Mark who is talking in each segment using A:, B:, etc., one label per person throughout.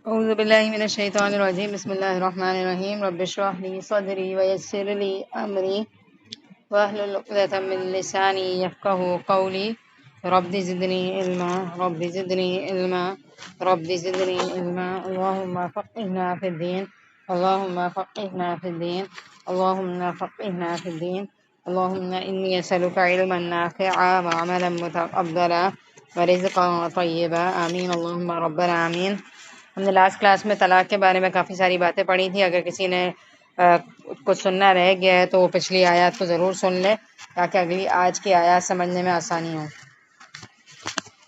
A: اعوذ باللہ من الشیطان الرجیم بسم اللہ الرحمن الرحیم رب اشرح لی صدری ویسر لی امری واحلل عقدۃ من لسانی یفقهوا قولی رب زدنی علما رب زدنی علما رب زدنی علما اللہم فقہنا فی الدین اللہم فقہنا فی الدین اللہم فقہنا فی الدین اللہم انی اسألک علما نافعا وعملا متقبلا ورزقا طیبا آمین اللہم ربنا آمین۔ ہم نے لاسٹ کلاس میں طلاق کے بارے میں کافی ساری باتیں پڑھی تھی۔ اگر کسی نے کچھ سننا رہ گیا ہے تو وہ پچھلی آیات کو ضرور سن لے تاکہ اگلی آج کی آیات سمجھنے میں آسانی ہو۔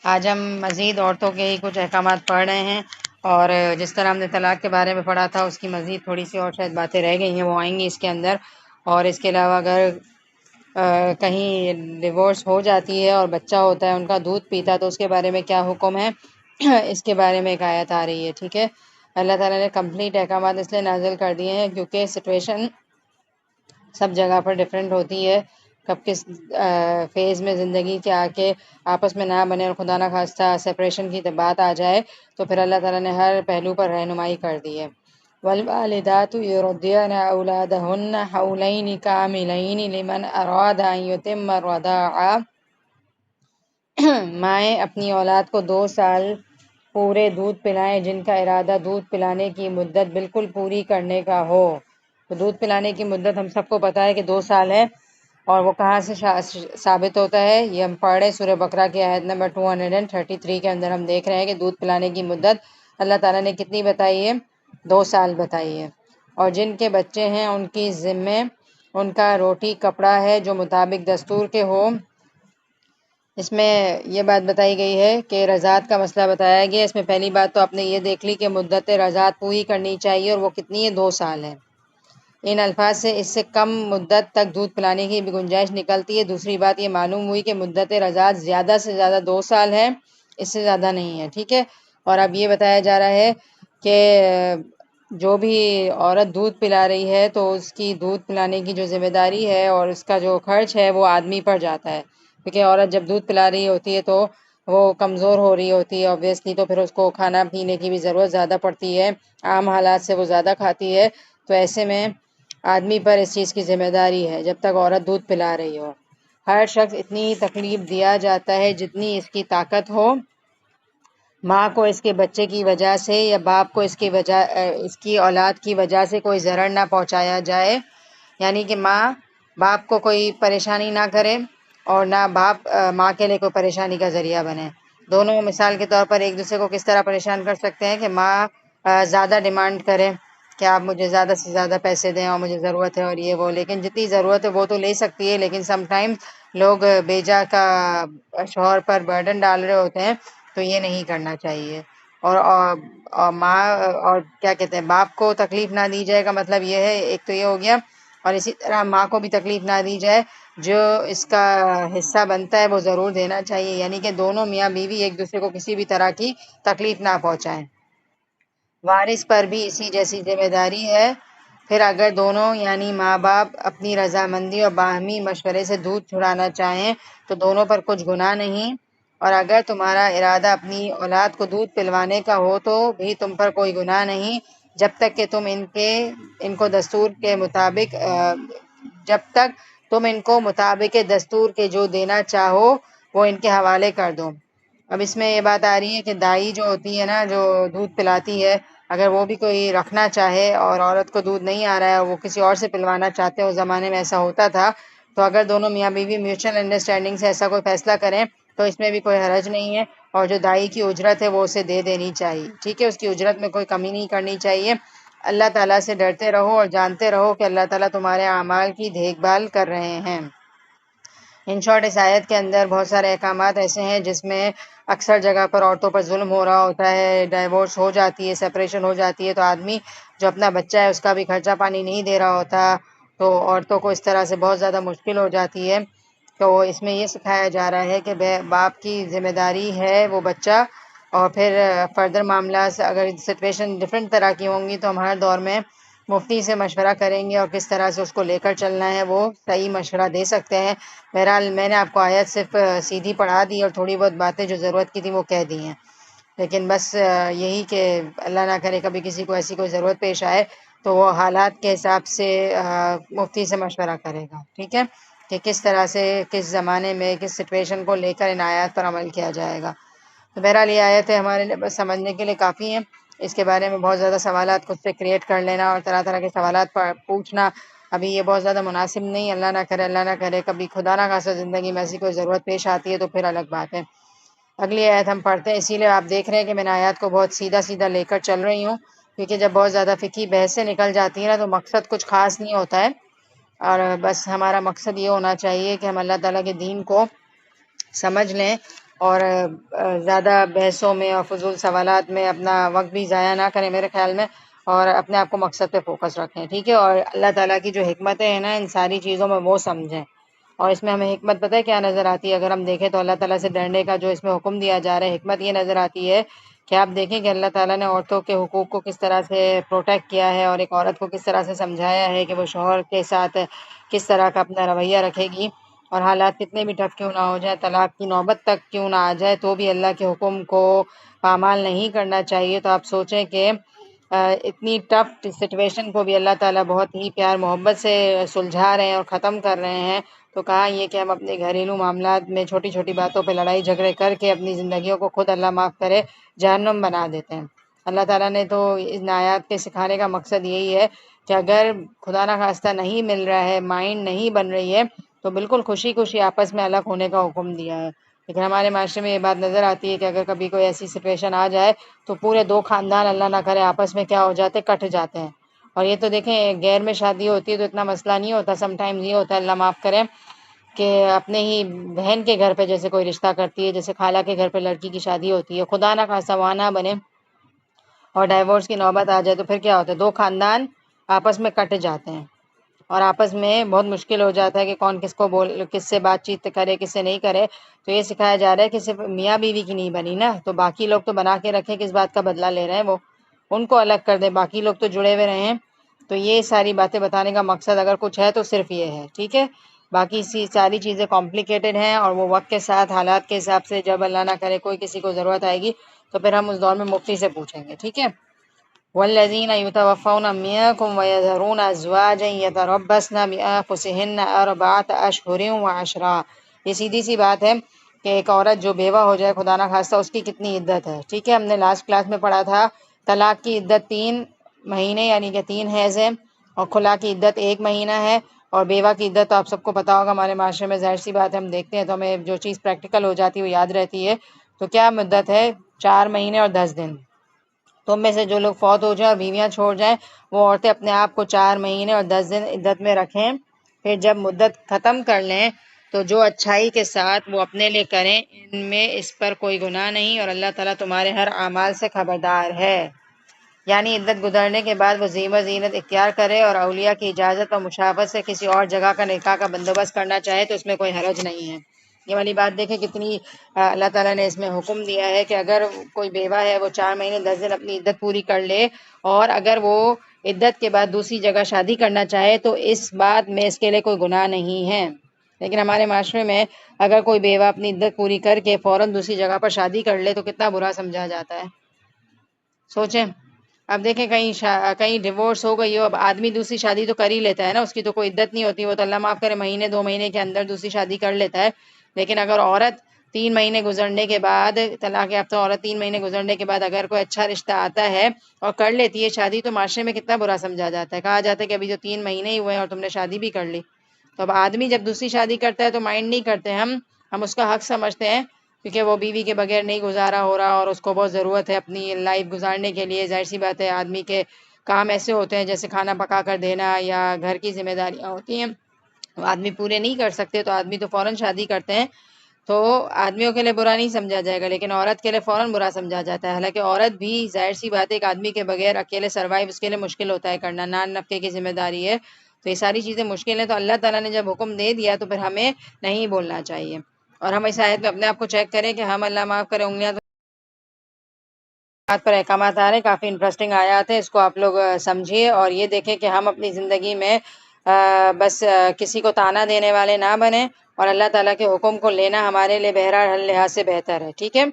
A: آج ہم مزید عورتوں کے ہی کچھ احکامات پڑھ رہے ہیں، اور جس طرح ہم نے طلاق کے بارے میں پڑھا تھا اس کی مزید تھوڑی سی اور شاید باتیں رہ گئی ہیں، وہ آئیں گی اس کے اندر۔ اور اس کے علاوہ اگر کہیں ڈیورس ہو جاتی ہے اور بچہ ہوتا ہے ان کا دودھ پیتا ہے تو اس کے بارے میں کیا حکم ہے، اس کے بارے میں ایک آیت آ رہی ہے، ٹھیک ہے۔ اللہ تعالیٰ نے کمپلیٹ احکامات اس لیے نازل کر دیے ہیں کیونکہ سچویشن سب جگہ پر ڈیفرنٹ ہوتی ہے، کب کس فیز میں زندگی کے آ کے آپس میں نہ بنے اور خدا نہ خواستہ سپریشن کی بات آ جائے تو پھر اللہ تعالیٰ نے ہر پہلو پر رہنمائی کر دی ہے۔ والوالدات یرضعن اولادهن حولین کاملین لمن اراد ان یتم الرضاعہ، مائیں اپنی اولاد کو 2 سال پورے دودھ پلائیں جن کا ارادہ دودھ پلانے کی مدت بالکل پوری کرنے کا ہو۔ تو دودھ پلانے کی مدت ہم سب کو پتہ ہے کہ 2 سال ہے، اور وہ کہاں سے ثابت ہوتا ہے، یہ ہم پڑھ رہے سورہ بقرہ کی آیت نمبر 233 کے اندر ہم دیکھ رہے ہیں کہ دودھ پلانے کی مدت اللہ تعالیٰ نے کتنی بتائی ہے، 2 سال بتائی ہے۔ اور جن کے بچے ہیں ان کی ذمے ان کا روٹی کپڑا ہے جو مطابق دستور کے ہو۔ اس میں یہ بات بتائی گئی ہے کہ رضاعت کا مسئلہ بتایا گیا۔ اس میں پہلی بات تو آپ نے یہ دیکھ لی کہ مدت رضاعت پوری کرنی چاہیے، اور وہ کتنی ہے، 2 سال ہے۔ ان الفاظ سے اس سے کم مدت تک دودھ پلانے کی بھی گنجائش نکلتی ہے۔ دوسری بات یہ معلوم ہوئی کہ مدت رضاعت زیادہ سے زیادہ 2 سال ہے، اس سے زیادہ نہیں ہے، ٹھیک ہے۔ اور اب یہ بتایا جا رہا ہے کہ جو بھی عورت دودھ پلا رہی ہے تو اس کی دودھ پلانے کی جو ذمہ داری ہے اور اس کا جو خرچ ہے وہ آدمی پر جاتا ہے، کیونکہ عورت جب دودھ پلا رہی ہوتی ہے تو وہ کمزور ہو رہی ہوتی ہے اوبویسلی، تو پھر اس کو کھانا پینے کی بھی ضرورت زیادہ پڑتی ہے، عام حالات سے وہ زیادہ کھاتی ہے، تو ایسے میں آدمی پر اس چیز کی ذمہ داری ہے جب تک عورت دودھ پلا رہی ہو۔ ہر شخص اتنی تکلیف دیا جاتا ہے جتنی اس کی طاقت ہو۔ ماں کو اس کے بچے کی وجہ سے یا باپ کو اس کی اولاد کی وجہ سے کوئی ضرر نہ پہنچایا جائے، یعنی کہ ماں باپ کو کوئی پریشانی نہ کرے اور نہ باپ ماں کے لیے کوئی پریشانی کا ذریعہ بنے۔ دونوں مثال کے طور پر ایک دوسرے کو کس طرح پریشان کر سکتے ہیں کہ ماں زیادہ ڈیمانڈ کرے کہ آپ مجھے زیادہ سے زیادہ پیسے دیں اور مجھے ضرورت ہے اور یہ وہ، لیکن جتنی ضرورت ہے وہ تو لے سکتی ہے، لیکن سم ٹائم لوگ بیجا کا شوہر پر برڈن ڈال رہے ہوتے ہیں، تو یہ نہیں کرنا چاہیے۔ اور ماں اور کیا کہتے ہیں باپ کو تکلیف نہ دی جائے کا مطلب یہ ہے، ایک تو یہ ہو گیا، اور اسی طرح ماں کو بھی تکلیف نہ دی جائے، جو اس کا حصہ بنتا ہے وہ ضرور دینا چاہیے، یعنی کہ دونوں میاں بیوی ایک دوسرے کو کسی بھی طرح کی تکلیف نہ پہنچائیں۔ وارث پر بھی اسی جیسی ذمہ داری ہے۔ پھر اگر دونوں یعنی ماں باپ اپنی رضامندی اور باہمی مشورے سے دودھ چھڑانا چاہیں تو دونوں پر کچھ گناہ نہیں، اور اگر تمہارا ارادہ اپنی اولاد کو دودھ پلوانے کا ہو تو بھی تم پر کوئی گناہ نہیں، جب تک کہ تم ان کو دستور کے مطابق جب تک تم ان کو مطابق دستور کے جو دینا چاہو وہ ان کے حوالے کر دو۔ اب اس میں یہ بات آ رہی ہے کہ دائی جو ہوتی ہے نا، جو دودھ پلاتی ہے، اگر وہ بھی کوئی رکھنا چاہے اور عورت کو دودھ نہیں آ رہا ہے اور وہ کسی اور سے پلوانا چاہتے ہیں، اس زمانے میں ایسا ہوتا تھا، تو اگر دونوں میاں بیوی میوچل انڈرسٹینڈنگ سے ایسا کوئی فیصلہ کریں تو اس میں بھی کوئی حرج نہیں ہے، اور جو دائی کی اجرت ہے وہ اسے دے دینی چاہیے، ٹھیک ہے، اس کی اجرت میں کوئی کمی نہیں کرنی چاہیے۔ اللہ تعالیٰ سے ڈرتے رہو اور جانتے رہو کہ اللہ تعالیٰ تمہارے اعمال کی دیکھ بھال کر رہے ہیں۔ ان شارٹ اس آیت کے اندر بہت سارے احکامات ایسے ہیں جس میں اکثر جگہ پر عورتوں پر ظلم ہو رہا ہوتا ہے، ڈائیورس ہو جاتی ہے، سپریشن ہو جاتی ہے، تو آدمی جو اپنا بچہ ہے اس کا بھی خرچہ پانی نہیں دے رہا ہوتا، تو عورتوں کو اس طرح سے بہت زیادہ مشکل ہو جاتی ہے۔ تو اس میں یہ سکھایا جا رہا ہے کہ باپ کی ذمہ داری ہے وہ بچہ، اور پھر فردر معاملات اگر سچویشن ڈفرینٹ طرح کی ہوں گی تو ہم ہر دور میں مفتی سے مشورہ کریں گے اور کس طرح سے اس کو لے کر چلنا ہے وہ صحیح مشورہ دے سکتے ہیں۔ بہرحال میں نے آپ کو آیت صرف سیدھی پڑھا دی اور تھوڑی بہت باتیں جو ضرورت کی تھی وہ کہہ دی ہیں۔ لیکن بس یہی کہ اللہ نہ کرے کبھی کسی کو ایسی کوئی ضرورت پیش آئے تو وہ حالات کے حساب سے مفتی سے مشورہ کرے گا، ٹھیک ہے، کہ کس طرح سے کس زمانے میں کس سچویشن کو لے کر ان آیات پر عمل کیا جائے گا۔ تو بہرحال یہ آیتیں ہمارے لیے بس سمجھنے کے لیے کافی ہیں۔ اس کے بارے میں بہت زیادہ سوالات خود سے کریٹ کر لینا اور طرح طرح کے سوالات پوچھنا ابھی یہ بہت زیادہ مناسب نہیں۔ اللہ نہ کرے کبھی خدا نہ خاصہ زندگی میں ایسی کوئی ضرورت پیش آتی ہے تو پھر الگ بات ہے۔ اگلی آیت ہم پڑھتے ہیں، اسی لیے آپ دیکھ رہے ہیں کہ میں نے آیات کو بہت سیدھا سیدھا لے کر چل رہی ہوں، کیونکہ جب بہت زیادہ فقہی بحث سے نکل جاتی ہے نا تو مقصد کچھ خاص نہیں ہوتا ہے، اور بس ہمارا مقصد یہ ہونا چاہیے کہ ہم اللہ تعالیٰ کے دین کو سمجھ لیں اور زیادہ بحثوں میں اور فضول سوالات میں اپنا وقت بھی ضائع نہ کریں میرے خیال میں، اور اپنے آپ کو مقصد پہ فوکس رکھیں، ٹھیک ہے، اور اللہ تعالیٰ کی جو حکمتیں ہیں نا ان ساری چیزوں میں وہ سمجھیں۔ اور اس میں ہمیں حکمت پتہ ہے کیا نظر آتی ہے؟ اگر ہم دیکھیں تو اللہ تعالیٰ سے ڈرنے کا جو اس میں حکم دیا جا رہا ہے، حکمت یہ نظر آتی ہے کہ آپ دیکھیں کہ اللہ تعالیٰ نے عورتوں کے حقوق کو کس طرح سے پروٹیکٹ کیا ہے، اور ایک عورت کو کس طرح سے سمجھایا ہے کہ وہ شوہر کے ساتھ کس طرح کا اپنا رویہ رکھے گی، اور حالات کتنے بھی ٹف کیوں نہ ہو جائے، طلاق کی نوبت تک کیوں نہ آ جائے تو بھی اللہ کے حکم کو پامال نہیں کرنا چاہیے۔ تو آپ سوچیں کہ اتنی ٹف سچویشن کو بھی اللہ تعالیٰ بہت ہی پیار محبت سے سلجھا رہے ہیں اور ختم کر رہے ہیں، تو کہاں یہ کہ ہم اپنے گھریلو معاملات میں چھوٹی چھوٹی باتوں پہ لڑائی جھگڑے کر کے اپنی زندگیوں کو خود اللہ معاف کرے جہنم بنا دیتے ہیں۔ اللہ تعالیٰ نے تو ان آیات کے سکھانے کا مقصد یہی ہے کہ اگر خدا نہ خواستہ نہیں مل رہا ہے، مائنڈ نہیں بن رہی ہے، تو بالکل خوشی خوشی آپس میں الگ ہونے کا حکم دیا ہے۔ لیکن ہمارے معاشرے میں یہ بات نظر آتی ہے کہ اگر کبھی کوئی ایسی سچویشن آ جائے تو پورے دو خاندان اللہ نہ کرے آپس میں کیا ہو جاتے، کٹ جاتے ہیں۔ اور یہ تو دیکھیں غیر میں شادی ہوتی ہے تو اتنا مسئلہ نہیں ہوتا، سم ٹائمز یہ ہوتا ہے اللہ معاف کرے کہ اپنے ہی بہن کے گھر پہ جیسے کوئی رشتہ کرتی ہے، جیسے خالہ کے گھر پہ لڑکی کی شادی ہوتی ہے، خدا نہ خواستہ وہاں نہ بنے اور ڈائیورس کی نوبت آ جائے تو پھر کیا ہوتا ہے، دو خاندان آپس میں کٹ جاتے ہیں اور آپس میں بہت مشکل ہو جاتا ہے کہ کون کس کو کس سے بات چیت کرے کس سے نہیں کرے۔ تو یہ سکھایا جا رہا ہے کہ صرف میاں بیوی کی نہیں بنی نا، تو باقی لوگ تو بنا کے رکھیں کس بات کا بدلہ لے رہے ہیں، وہ ان کو الگ کر دیں، باقی لوگ تو جڑے ہوئے رہیں۔ تو یہ ساری باتیں بتانے کا مقصد اگر کچھ ہے تو صرف یہ ہے، ٹھیک ہے، باقی ساری چیزیں کمپلیکیٹڈ ہیں، اور وہ وقت کے ساتھ حالات کے حساب سے جب اللہ نہ کرے کوئی کسی کو ضرورت آئے گی تو پھر ہم اس دور میں مفتی سے پوچھیں گے، ٹھیک ہے۔ والذین یتوفون منکم ویذرون ازواجا یتربصن بانفسہن اربعۃ اشہر وعشرا۔ یہ سیدھی سی بات ہے کہ ایک عورت جو بیوہ ہو جائے خدا نہ خواستہ اس کی کتنی عدت ہے، ٹھیک ہے، ہم نے لاسٹ کلاس میں پڑھا تھا طلاق کی عدت 3 مہینے یعنی کہ 3 حیض ہے، اور خلا کی عدت 1 مہینہ ہے، اور بیوہ کی عدت تو آپ سب کو پتا ہوگا، ہمارے معاشرے میں ظاہر سی بات ہے ہم دیکھتے ہیں تو ہمیں جو چیز پریکٹیکل ہو جاتی ہے وہ یاد رہتی ہے۔ تو کیا مدت ہے؟ 4 مہینے اور 10 دن۔ تم میں سے جو لوگ فوت ہو جائیں اور بیویاں چھوڑ جائیں وہ عورتیں اپنے آپ کو 4 مہینے اور 10 دن عدت میں رکھیں، پھر جب مدت ختم کر لیں تو جو اچھائی کے ساتھ وہ اپنے لیے کریں، ان میں اس پر کوئی گناہ نہیں، اور اللہ تعالیٰ تمہارے ہر اعمال سے خبردار ہے۔ یعنی عدت گزرنے کے بعد وہ زیور زینت اختیار کرے اور اولیاء کی اجازت اور مشاورت سے کسی اور جگہ کا نکاح کا بندوبست کرنا چاہے تو اس میں کوئی حرج نہیں ہے۔ یہ والی بات دیکھیں کتنی اللہ تعالیٰ نے اس میں حکم دیا ہے کہ اگر کوئی بیوہ ہے وہ 4 مہینے 10 دن اپنی عدت پوری کر لے، اور اگر وہ عدت کے بعد دوسری جگہ شادی کرنا چاہے تو اس بات میں اس کے لیے کوئی گناہ نہیں ہے۔ لیکن ہمارے معاشرے میں اگر کوئی بیوہ اپنی عدت پوری کر کے فوراً دوسری جگہ پر شادی کر لے تو کتنا برا سمجھا جاتا ہے، سوچیں۔ اب دیکھیں کہیں ڈیورس ہو گئی ہو، اب آدمی دوسری شادی تو کر ہی لیتا ہے نا، اس کی تو کوئی عدت نہیں ہوتی، وہ تو اللہ معاف کرے مہینے 2 مہینے کے اندر دوسری شادی کر لیتا ہے۔ لیکن اگر عورت 3 مہینے گزرنے کے بعد، طلاق یافتہ عورت 3 مہینے گزرنے کے بعد اگر کوئی اچھا رشتہ آتا ہے اور کر لیتی ہے شادی تو معاشرے میں کتنا برا سمجھا جاتا ہے، کہا جاتا ہے کہ ابھی جو 3 مہینے ہی ہوئے ہیں اور تم نے شادی بھی کر لی۔ تو اب آدمی جب دوسری شادی کرتا ہے تو مائنڈ نہیں کرتے ہم اس کا حق سمجھتے ہیں، کیونکہ وہ بیوی کے بغیر نہیں گزارا ہو رہا اور اس کو بہت ضرورت ہے اپنی لائف گزارنے کے لیے۔ ظاہر سی بات ہے آدمی کے کام ایسے ہوتے ہیں جیسے کھانا پکا کر دینا یا گھر کی ذمہ داریاں ہوتی ہیں، وہ آدمی پورے نہیں کر سکتے تو آدمی تو فوراً شادی کرتے ہیں۔ تو آدمیوں کے لیے برا نہیں سمجھا جائے گا لیکن عورت کے لیے فوراً برا سمجھا جاتا ہے، حالانکہ عورت بھی ظاہر سی بات ہے ایک آدمی کے بغیر اکیلے سروائیو اس کے لیے مشکل ہوتا ہے کرنا، نان نفقے کی ذمہ داری ہے، تو یہ ساری چیزیں مشکل ہیں۔ تو اللہ تعالیٰ نے جب حکم دے دیا تو پھر ہمیں نہیں بولنا چاہیے، اور ہم اس آیت میں اپنے آپ کو چیک کریں کہ ہم اللہ معاف کرے انگلیاں پر احکامات آ رہے ہیں، کافی انٹرسٹنگ آیات ہیں، اس کو آپ لوگ سمجھیے اور یہ دیکھیں کہ ہم اپنی زندگی میں بس کسی کو تانا دینے والے نہ بنیں، اور اللہ تعالیٰ کے حکم کو لینا ہمارے لیے بہرحال ہر لحاظ سے بہتر ہے، ٹھیک ہے۔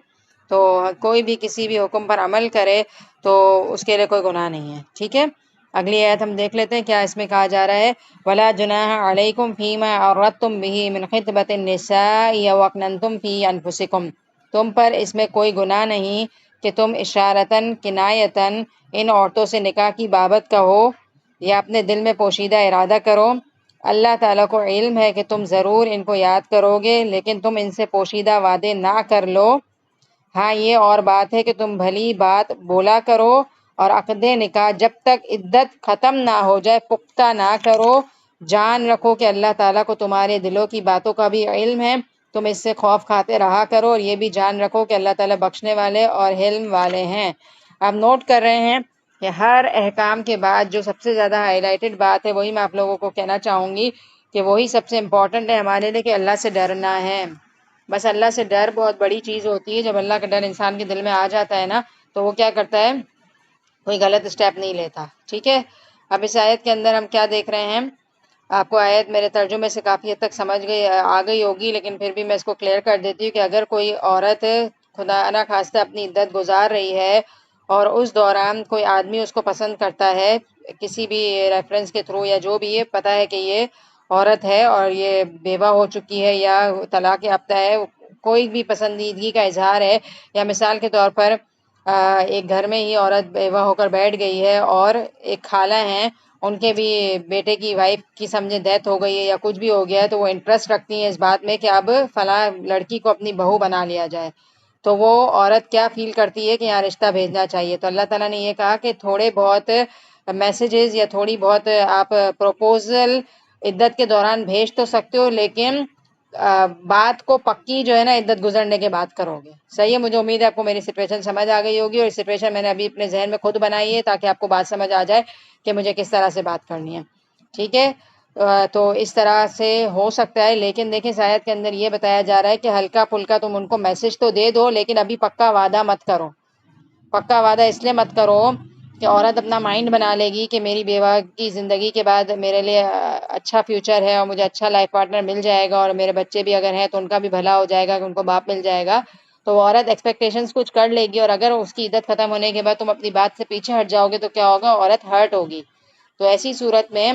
A: تو کوئی بھی کسی بھی حکم پر عمل کرے تو اس کے لیے کوئی گناہ نہیں ہے. ٹھیک ہے، اگلی آیت ہم دیکھ لیتے ہیں کیا اس میں کہا جا رہا ہے. وَلَا جُنَاحَ عَلَيْكُمْ فِي مَا عَرَّضْتُمْ بِهِ مِنْ خِطْبَةِ النِّسَاءِ أَوْ أَكْنَنْتُمْ فِي أَنفُسِكُمْ. تم پر اس میں کوئی گناہ نہیں کہ تم اشارتاً کنایتاً ان عورتوں سے نکاح کی بابت کہو یا اپنے دل میں پوشیدہ ارادہ کرو. اللہ تعالیٰ کو علم ہے کہ تم ضرور ان کو یاد کرو گے، لیکن تم ان سے پوشیدہ وعدے نہ کر لو. ہاں یہ اور بات ہے کہ تم بھلی بات بولا کرو اور عقد نکاح جب تک عدت ختم نہ ہو جائے پختہ نہ کرو. جان رکھو کہ اللہ تعالیٰ کو تمہارے دلوں کی باتوں کا بھی علم ہے. تم اس سے خوف کھاتے رہا کرو اور یہ بھی جان رکھو کہ اللہ تعالیٰ بخشنے والے اور حلم والے ہیں. آپ نوٹ کر رہے ہیں کہ ہر احکام کے بعد جو سب سے زیادہ ہائی لائٹڈ بات ہے وہی میں آپ لوگوں کو کہنا چاہوں گی کہ وہی سب سے امپورٹنٹ ہے ہمارے لیے کہ اللہ سے ڈرنا ہے. بس اللہ سے ڈر بہت بڑی چیز ہوتی ہے. جب اللہ کا ڈر انسان کے دل میں آ جاتا ہے نا تو وہ کیا کرتا ہے، کوئی غلط اسٹیپ نہیں لیتا. ٹھیک ہے، اب اس آیت کے اندر ہم کیا دیکھ رہے ہیں. آپ کو آیت میرے ترجمے سے کافی حد تک سمجھ آ گئی ہوگی، لیکن پھر بھی میں اس کو کلیئر کر دیتی ہوں کہ اگر کوئی عورت خدا نہ خواستہ اپنی عدت گزار رہی ہے اور اس دوران کوئی آدمی اس کو پسند کرتا ہے کسی بھی ریفرنس کے تھرو یا جو بھی، یہ پتہ ہے کہ یہ عورت ہے اور یہ بیوہ ہو چکی ہے یا طلاق یافتہ ہے، کوئی بھی پسندیدگی کا اظہار ہے، یا مثال کے طور پر ایک گھر میں ہی عورت بیوہ ہو کر بیٹھ گئی ہے اور ایک خالہ ہیں ان کے بھی بیٹے کی وائف کی سمجھے ڈیتھ ہو گئی ہے یا کچھ بھی ہو گیا ہے، تو وہ انٹرسٹ رکھتی ہیں اس بات میں کہ اب فلاں لڑکی کو اپنی بہو بنا لیا جائے. تو وہ عورت کیا فیل کرتی ہے کہ یہاں رشتہ بھیجنا چاہیے. تو اللہ تعالیٰ نے یہ کہا کہ تھوڑے بہت میسیجز یا تھوڑی بہت آپ پروپوزل عدت کے دوران بھیج تو سکتے ہو، لیکن بات کو پکی جو ہے نا عدت گزرنے کے بعد کرو گے. صحیح ہے، مجھے امید ہے آپ کو میری سچویشن سمجھ آ گئی ہوگی، اور سچویشن میں نے ابھی اپنے ذہن میں خود بنائی ہے تاکہ آپ کو بات سمجھ آ جائے کہ مجھے کس طرح سے بات کرنی ہے. ٹھیک ہے، تو اس طرح سے ہو سکتا ہے. لیکن دیکھیں آیت کے اندر یہ بتایا جا رہا ہے کہ ہلکا پھلکا تم ان کو میسج تو دے دو، لیکن ابھی پکا وعدہ مت کرو. پکا وعدہ اس لیے مت کرو کہ عورت اپنا مائنڈ بنا لے گی کہ میری بیوہ کی زندگی کے بعد میرے لیے اچھا فیوچر ہے اور مجھے اچھا لائف پارٹنر مل جائے گا، اور میرے بچے بھی اگر ہیں تو ان کا بھی بھلا ہو جائے گا کہ ان کو باپ مل جائے گا. تو وہ عورت ایکسپیکٹیشنز کچھ کر لے گی، اور اگر اس کی عدت ختم ہونے کے بعد تم اپنی بات سے پیچھے ہٹ جاؤ گے تو کیا ہوگا، عورت ہرٹ ہوگی. تو ایسی صورت میں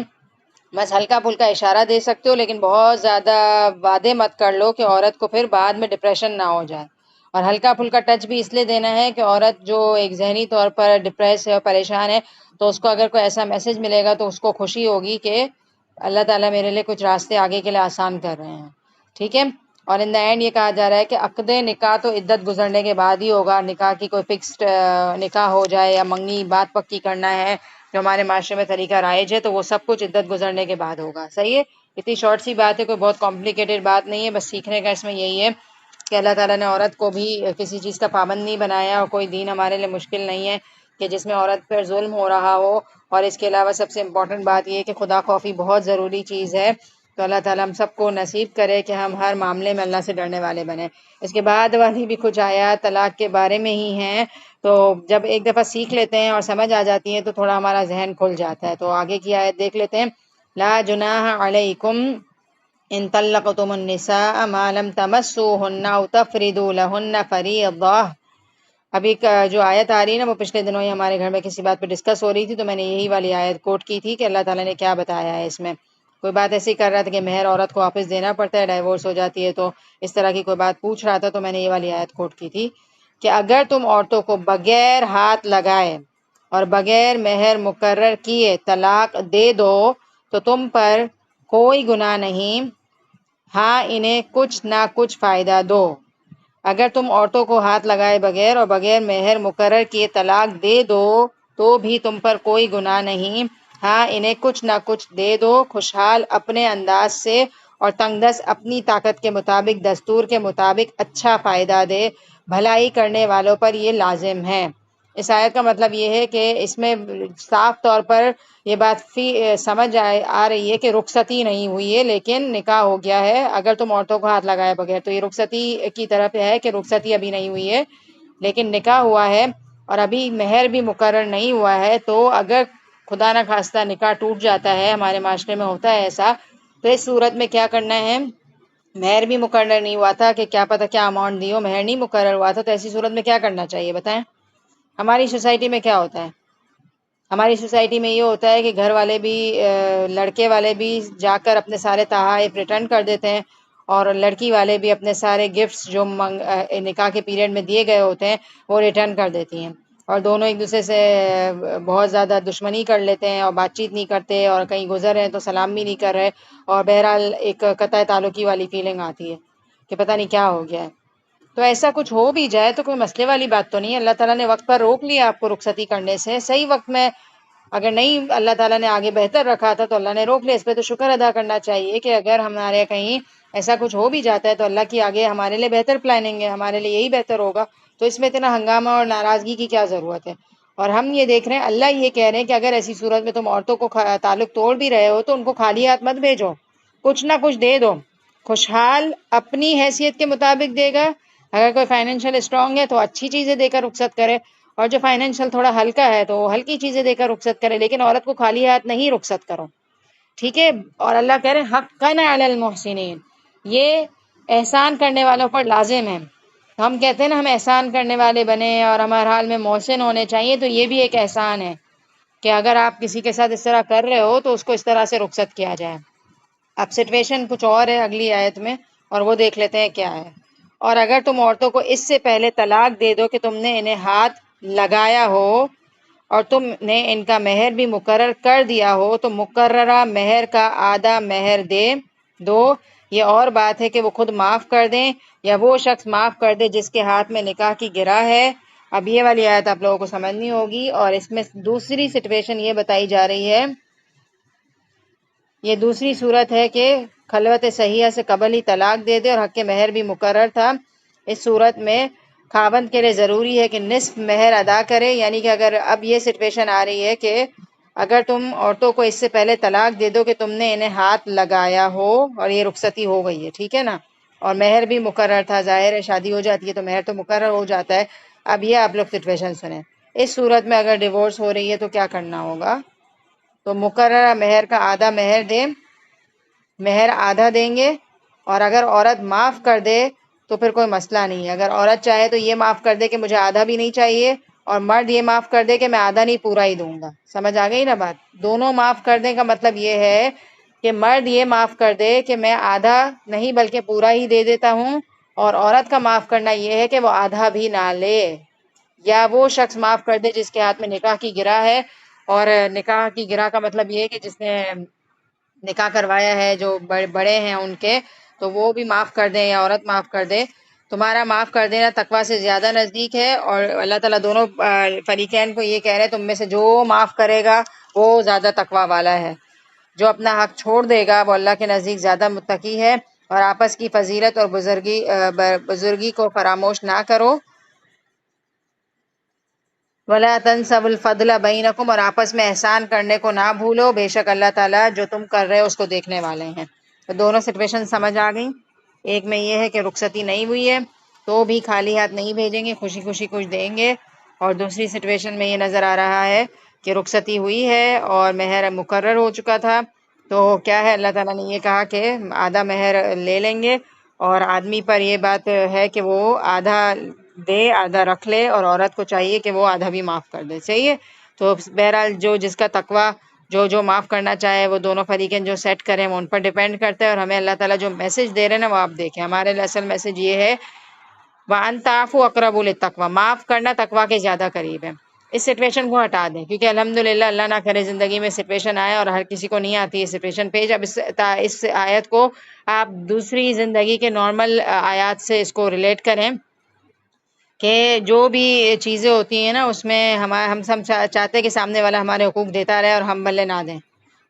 A: بس ہلکا پھلکا اشارہ دے سکتے ہو، لیکن بہت زیادہ وعدے مت کر لو کہ عورت کو پھر بعد میں ڈپریشن نہ ہو جائے. اور ہلکا پھلکا ٹچ بھی اس لیے دینا ہے کہ عورت جو ایک ذہنی طور پر ڈپریس ہے اور پریشان ہے، تو اس کو اگر کوئی ایسا میسج ملے گا تو اس کو خوشی ہوگی کہ اللہ تعالیٰ میرے لیے کچھ راستے آگے کے لیے آسان کر رہے ہیں. ٹھیک ہے، اور ان دا اینڈ یہ کہا جا رہا ہے کہ عقد نکاح تو عدت گزرنے کے بعد ہی ہوگا. نکاح کی کوئی فکسڈ نکاح ہو جائے یا منگنی بات پکی کرنا ہے جو ہمارے معاشرے میں طریقہ رائج ہے، تو وہ سب کچھ عدت گزرنے کے بعد ہوگا. صحیح ہے، اتنی شارٹ سی بات ہے، کوئی بہت کمپلیکیٹڈ بات نہیں ہے. بس سیکھنے کا اس میں یہی ہے کہ اللہ تعالیٰ نے عورت کو بھی کسی چیز کا پابند نہیں بنایا، اور کوئی دین ہمارے لیے مشکل نہیں ہے کہ جس میں عورت پر ظلم ہو رہا ہو. اور اس کے علاوہ سب سے امپورٹنٹ بات یہ ہے کہ خدا خوفی بہت ضروری چیز ہے. تو اللہ تعالیٰ ہم سب کو نصیب کرے کہ ہم ہر معاملے میں اللہ سے ڈرنے والے بنیں. اس کے بعد والی بھی کچھ آیات طلاق کے بارے میں ہی ہیں، تو جب ایک دفعہ سیکھ لیتے ہیں اور سمجھ آ جاتی ہیں تو تھوڑا ہمارا ذہن کھل جاتا ہے. تو آگے کی آیت دیکھ لیتے ہیں. لا جناح علیکم ان طلقتم النساء ما لم تمسوهن او تفردوا لهن فریضہ. ابھی جو آیت آ رہی ہے نا وہ پچھلے دنوں ہی ہمارے گھر میں کسی بات پہ ڈسکس ہو رہی تھی، تو میں نے یہی والی آیت کوٹ کی تھی کہ اللہ تعالیٰ نے کیا بتایا ہے اس میں. کوئی بات ایسی کر رہا تھا کہ مہر عورت کو واپس دینا پڑتا ہے، ڈائیورس ہو جاتی ہے، تو اس طرح کی کوئی بات پوچھ رہا تھا، تو میں نے یہ والی آیت کوٹ کی تھی کہ اگر تم عورتوں کو بغیر ہاتھ لگائے اور بغیر مہر مقرر کیے طلاق دے دو تو تم پر کوئی گناہ نہیں، ہاں انہیں کچھ نہ کچھ فائدہ دو. اگر تم عورتوں کو ہاتھ لگائے بغیر اور بغیر مہر مقرر کیے طلاق دے دو تو بھی تم پر کوئی گناہ نہیں، ہاں انہیں کچھ نہ کچھ دے دو. خوشحال اپنے انداز سے اور تنگ دست اپنی طاقت کے مطابق دستور کے مطابق اچھا فائدہ دے. بھلائی کرنے والوں پر یہ لازم ہے. اس آیت کا مطلب یہ ہے کہ اس میں صاف طور پر یہ بات سمجھ آ رہی ہے کہ رخصتی نہیں ہوئی ہے لیکن نکاح ہو گیا ہے. اگر تم عورتوں کو ہاتھ لگائے بغیر، تو یہ رخصتی کی طرف ہے کہ رخصتی ابھی نہیں ہوئی ہے لیکن نکاح ہوا ہے اور ابھی مہر بھی مقرر نہیں ہوا ہے. تو اگر خدا نہ خواستہ نکاح ٹوٹ جاتا ہے، ہمارے معاشرے میں ہوتا ہے ایسا، تو اس صورت میں کیا کرنا ہے مہر بھی مقرر نہیں ہوا تھا کہ کیا پتہ کیا اماؤنٹ دی ہو، مہر نہیں مقرر ہوا تھا، تو ایسی صورت میں کیا کرنا چاہیے بتائیں؟ ہماری سوسائٹی میں کیا ہوتا ہے؟ ہماری سوسائٹی میں یہ ہوتا ہے کہ گھر والے بھی لڑکے والے بھی جا کر اپنے سارے تحائف ریٹرن کر دیتے ہیں، اور لڑکی والے بھی اپنے سارے گفٹس جو نکاح کے پیریڈ میں دیے گئے ہوتے ہیں وہ ریٹرن کر دیتی ہیں، اور دونوں ایک دوسرے سے بہت زیادہ دشمنی کر لیتے ہیں اور بات چیت نہیں کرتے، اور کہیں گزر رہے ہیں تو سلام بھی نہیں کر رہے، اور بہرحال ایک قطع تعلقی والی فیلنگ آتی ہے کہ پتہ نہیں کیا ہو گیا ہے۔ تو ایسا کچھ ہو بھی جائے تو کوئی مسئلے والی بات تو نہیں ہے، اللہ تعالیٰ نے وقت پر روک لیا آپ کو رخصتی کرنے سے، صحیح وقت میں اگر نہیں اللہ تعالیٰ نے آگے بہتر رکھا تھا تو اللہ نے روک لیا، اس پہ تو شکر ادا کرنا چاہیے کہ اگر ہمارے کہیں ایسا کچھ ہو بھی جاتا ہے تو اللہ کی آگے ہمارے لیے بہتر پلاننگ ہے، ہمارے لیے یہی بہتر ہوگا، تو اس میں اتنا ہنگامہ اور ناراضگی کی کیا ضرورت ہے؟ اور ہم یہ دیکھ رہے ہیں، اللہ یہ کہہ رہے ہیں کہ اگر ایسی صورت میں تم عورتوں کو تعلق توڑ بھی رہے ہو تو ان کو خالی ہاتھ مت بھیجو، کچھ نہ کچھ دے دو، خوشحال اپنی حیثیت کے مطابق دے گا، اگر کوئی فائنینشیل اسٹرانگ ہے تو اچھی چیزیں دے کر رخصت کرے، اور جو فائنینشیل تھوڑا ہلکا ہے تو ہلکی چیزیں دے کر رخصت کرے، لیکن عورت کو خالی ہاتھ نہیں رخصت کرو، ٹھیک ہے؟ اور اللہ کہہ رہے ہیں حقاً علی المحسنین، یہ احسان کرنے والوں پر لازم ہے۔ ہم کہتے ہیں نا ہم احسان کرنے والے بنے اور ہم ہر حال میں محسن ہونے چاہیے، تو یہ بھی ایک احسان ہے کہ اگر آپ کسی کے ساتھ اس طرح کر رہے ہو تو اس کو اس طرح سے رخصت کیا جائے۔ اب سچویشن کچھ اور ہے اگلی آیت میں، اور وہ دیکھ لیتے ہیں کیا ہے۔ اور اگر تم عورتوں کو اس سے پہلے طلاق دے دو کہ تم نے انہیں ہاتھ لگایا ہو اور تم نے ان کا مہر بھی مقرر کر دیا ہو تو مقررہ مہر کا آدھا مہر دے دو، یہ اور بات ہے کہ وہ خود معاف کر دیں یا وہ شخص معاف کر دے جس کے ہاتھ میں نکاح کی گرہ ہے۔ اب یہ والی آیت آپ لوگوں کو سمجھنی ہوگی، اور اس میں دوسری سچویشن یہ بتائی جا رہی ہے، یہ دوسری صورت ہے کہ خلوت صحیحہ سے قبل ہی طلاق دے دے اور حق مہر بھی مقرر تھا، اس صورت میں خاوند کے لیے ضروری ہے کہ نصف مہر ادا کرے، یعنی کہ اگر اب یہ سچویشن آ رہی ہے کہ اگر تم عورتوں کو اس سے پہلے طلاق دے دو کہ تم نے انہیں ہاتھ لگایا ہو اور یہ رخصتی ہو گئی ہے، ٹھیک ہے نا، اور مہر بھی مقرر تھا، ظاہر ہے شادی ہو جاتی ہے تو مہر تو مقرر ہو جاتا ہے۔ اب یہ آپ لوگ سچویشن سنیں، اس صورت میں اگر ڈیورس ہو رہی ہے تو کیا کرنا ہوگا؟ تو مقررہ مہر کا آدھا مہر دیں، مہر آدھا دیں گے، اور اگر عورت معاف کر دے تو پھر کوئی مسئلہ نہیں ہے، اگر عورت چاہے تو یہ معاف کر دے کہ مجھے آدھا بھی نہیں چاہیے، اور مرد یہ معاف کر دے کہ میں آدھا نہیں پورا ہی دوں گا، سمجھ آ گئی نا بات؟ دونوں معاف کر دیں کا مطلب یہ ہے کہ مرد یہ معاف کر دے کہ میں آدھا نہیں بلکہ پورا ہی دے دیتا ہوں، اور عورت کا معاف کرنا یہ ہے کہ وہ آدھا بھی نہ لے، یا وہ شخص معاف کر دے جس کے ہاتھ میں نکاح کی گرہ ہے، اور نکاح کی گرہ کا مطلب یہ ہے کہ جس نے نکاح کروایا ہے، جو بڑے ہیں ان کے، تو وہ بھی معاف کر دیں یا عورت معاف کر دے۔ تمہارا معاف کر دینا تقویٰ سے زیادہ نزدیک ہے، اور اللہ تعالیٰ دونوں فریقین کو یہ کہہ رہے ہیں تم میں سے جو معاف کرے گا وہ زیادہ تقویٰ والا ہے، جو اپنا حق چھوڑ دے گا وہ اللہ کے نزدیک زیادہ متقی ہے۔ اور آپس کی فضیلت اور بزرگی کو فراموش نہ کرو، وَلَا تَنْسَوُا الْفَضْلَ بَيْنَكُمْ، اور آپس میں احسان کرنے کو نہ بھولو، بے شک اللہ تعالیٰ جو تم کر رہے ہو اس کو دیکھنے والے ہیں۔ تو دونوں سچویشن سمجھ آ گئیں، ایک میں یہ ہے کہ رخصتی نہیں ہوئی ہے تو بھی خالی ہاتھ نہیں بھیجیں گے، خوشی خوشی کچھ دیں گے، اور دوسری سچویشن میں یہ نظر آ رہا ہے کہ رخصتی ہوئی ہے اور مہر مقرر ہو چکا تھا، تو کیا ہے اللہ تعالیٰ نے یہ کہا کہ آدھا مہر لے لیں گے، اور آدمی پر یہ بات ہے کہ وہ آدھا دے آدھا رکھ لے، اور عورت کو چاہیے کہ وہ آدھا بھی معاف کر دے، صحیح ہے؟ تو بہرحال جو جس کا تقویٰ جو معاف کرنا چاہے وہ دونوں فریقین جو سیٹ کریں وہ ان پر ڈیپینڈ کرتا ہے، اور ہمیں اللہ تعالیٰ جو میسج دے رہے ہیں نا وہ آپ دیکھیں، ہمارے لیے اصل میسج یہ ہے وَأَن تَعْفُوا أَقْرَبُ لِلتَّقْوَىٰ، معاف کرنا تقویٰ کے زیادہ قریب ہے۔ اس سچویشن کو ہٹا دیں، کیونکہ الحمدللہ اللہ نہ کرے زندگی میں سچویشن آئے، اور ہر کسی کو نہیں آتی ہے سچویشن پیج۔ اب اس آیت کو آپ دوسری زندگی کے نارمل آیات سے اس کو ریلیٹ کریں کہ جو بھی چیزیں ہوتی ہیں نا اس میں ہم سب چاہتے ہیں کہ سامنے والا ہمارے حقوق دیتا رہے اور ہم بلے نہ دیں،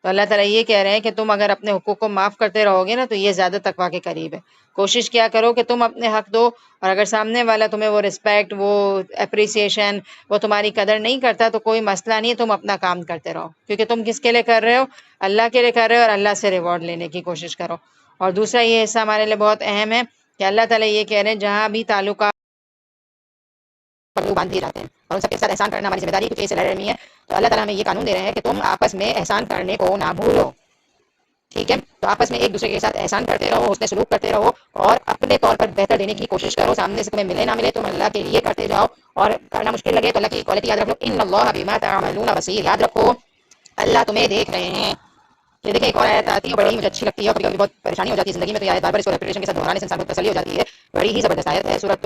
A: تو اللہ تعالیٰ یہ کہہ رہے ہیں کہ تم اگر اپنے حقوق کو معاف کرتے رہو گے نا تو یہ زیادہ تقویٰ کے قریب ہے۔ کوشش کیا کرو کہ تم اپنے حق دو، اور اگر سامنے والا تمہیں وہ رسپیکٹ، وہ اپریسیشن، وہ تمہاری قدر نہیں کرتا تو کوئی مسئلہ نہیں ہے، تم اپنا کام کرتے رہو، کیونکہ تم کس کے لیے کر رہے ہو؟ اللہ کے لیے کر رہے ہو، اور اللہ سے ریوارڈ لینے کی کوشش کرو۔ اور دوسرا یہ حصہ ہمارے لیے بہت اہم ہے کہ اللہ تعالیٰ یہ کہہ رہے ہیں جہاں بھی تعلقات پہلو باندھ دیے جاتے ہیں اور ان سب کے ساتھ احسان کرنا ہماری ذمہ داری ہے، کیونکہ اس سے لڑ رہی ہے، تو اللہ تعالیٰ ہمیں یہ قانون دے رہے ہیں کہ تم آپس میں احسان کرنے کو نہ بھولو،
B: ٹھیک ہے؟ تو آپس میں ایک دوسرے کے ساتھ احسان کرتے رہو، حسن سلوک کرتے رہو، اور اپنے طور پر بہتر دینے کی کوشش کرو. سامنے سے تمہیں ملے نہ ملے تم اللہ کے لیے کرتے جاؤ، اور کرنا مشکل لگے تو اللہ کی کوالٹی یاد رکھو، ان اللہ بما تعملون بصیر. یاد رکھو اللہ تمہیں دیکھ رہے ہیں. یہ دیکھیں ایک اور آیت آتی ہے، بڑی مجھے اچھی لگتی ہے، اور کبھی کبھی بہت پریشانی ہو جاتی ہے زندگی میں، تو یہ آیت بار بار اس کو ریپیٹیشن کے ساتھ دہرانے سے انسان کو تسلی ہو جاتی ہے. بڑی ہی زبردست آیت ہے، سورۃ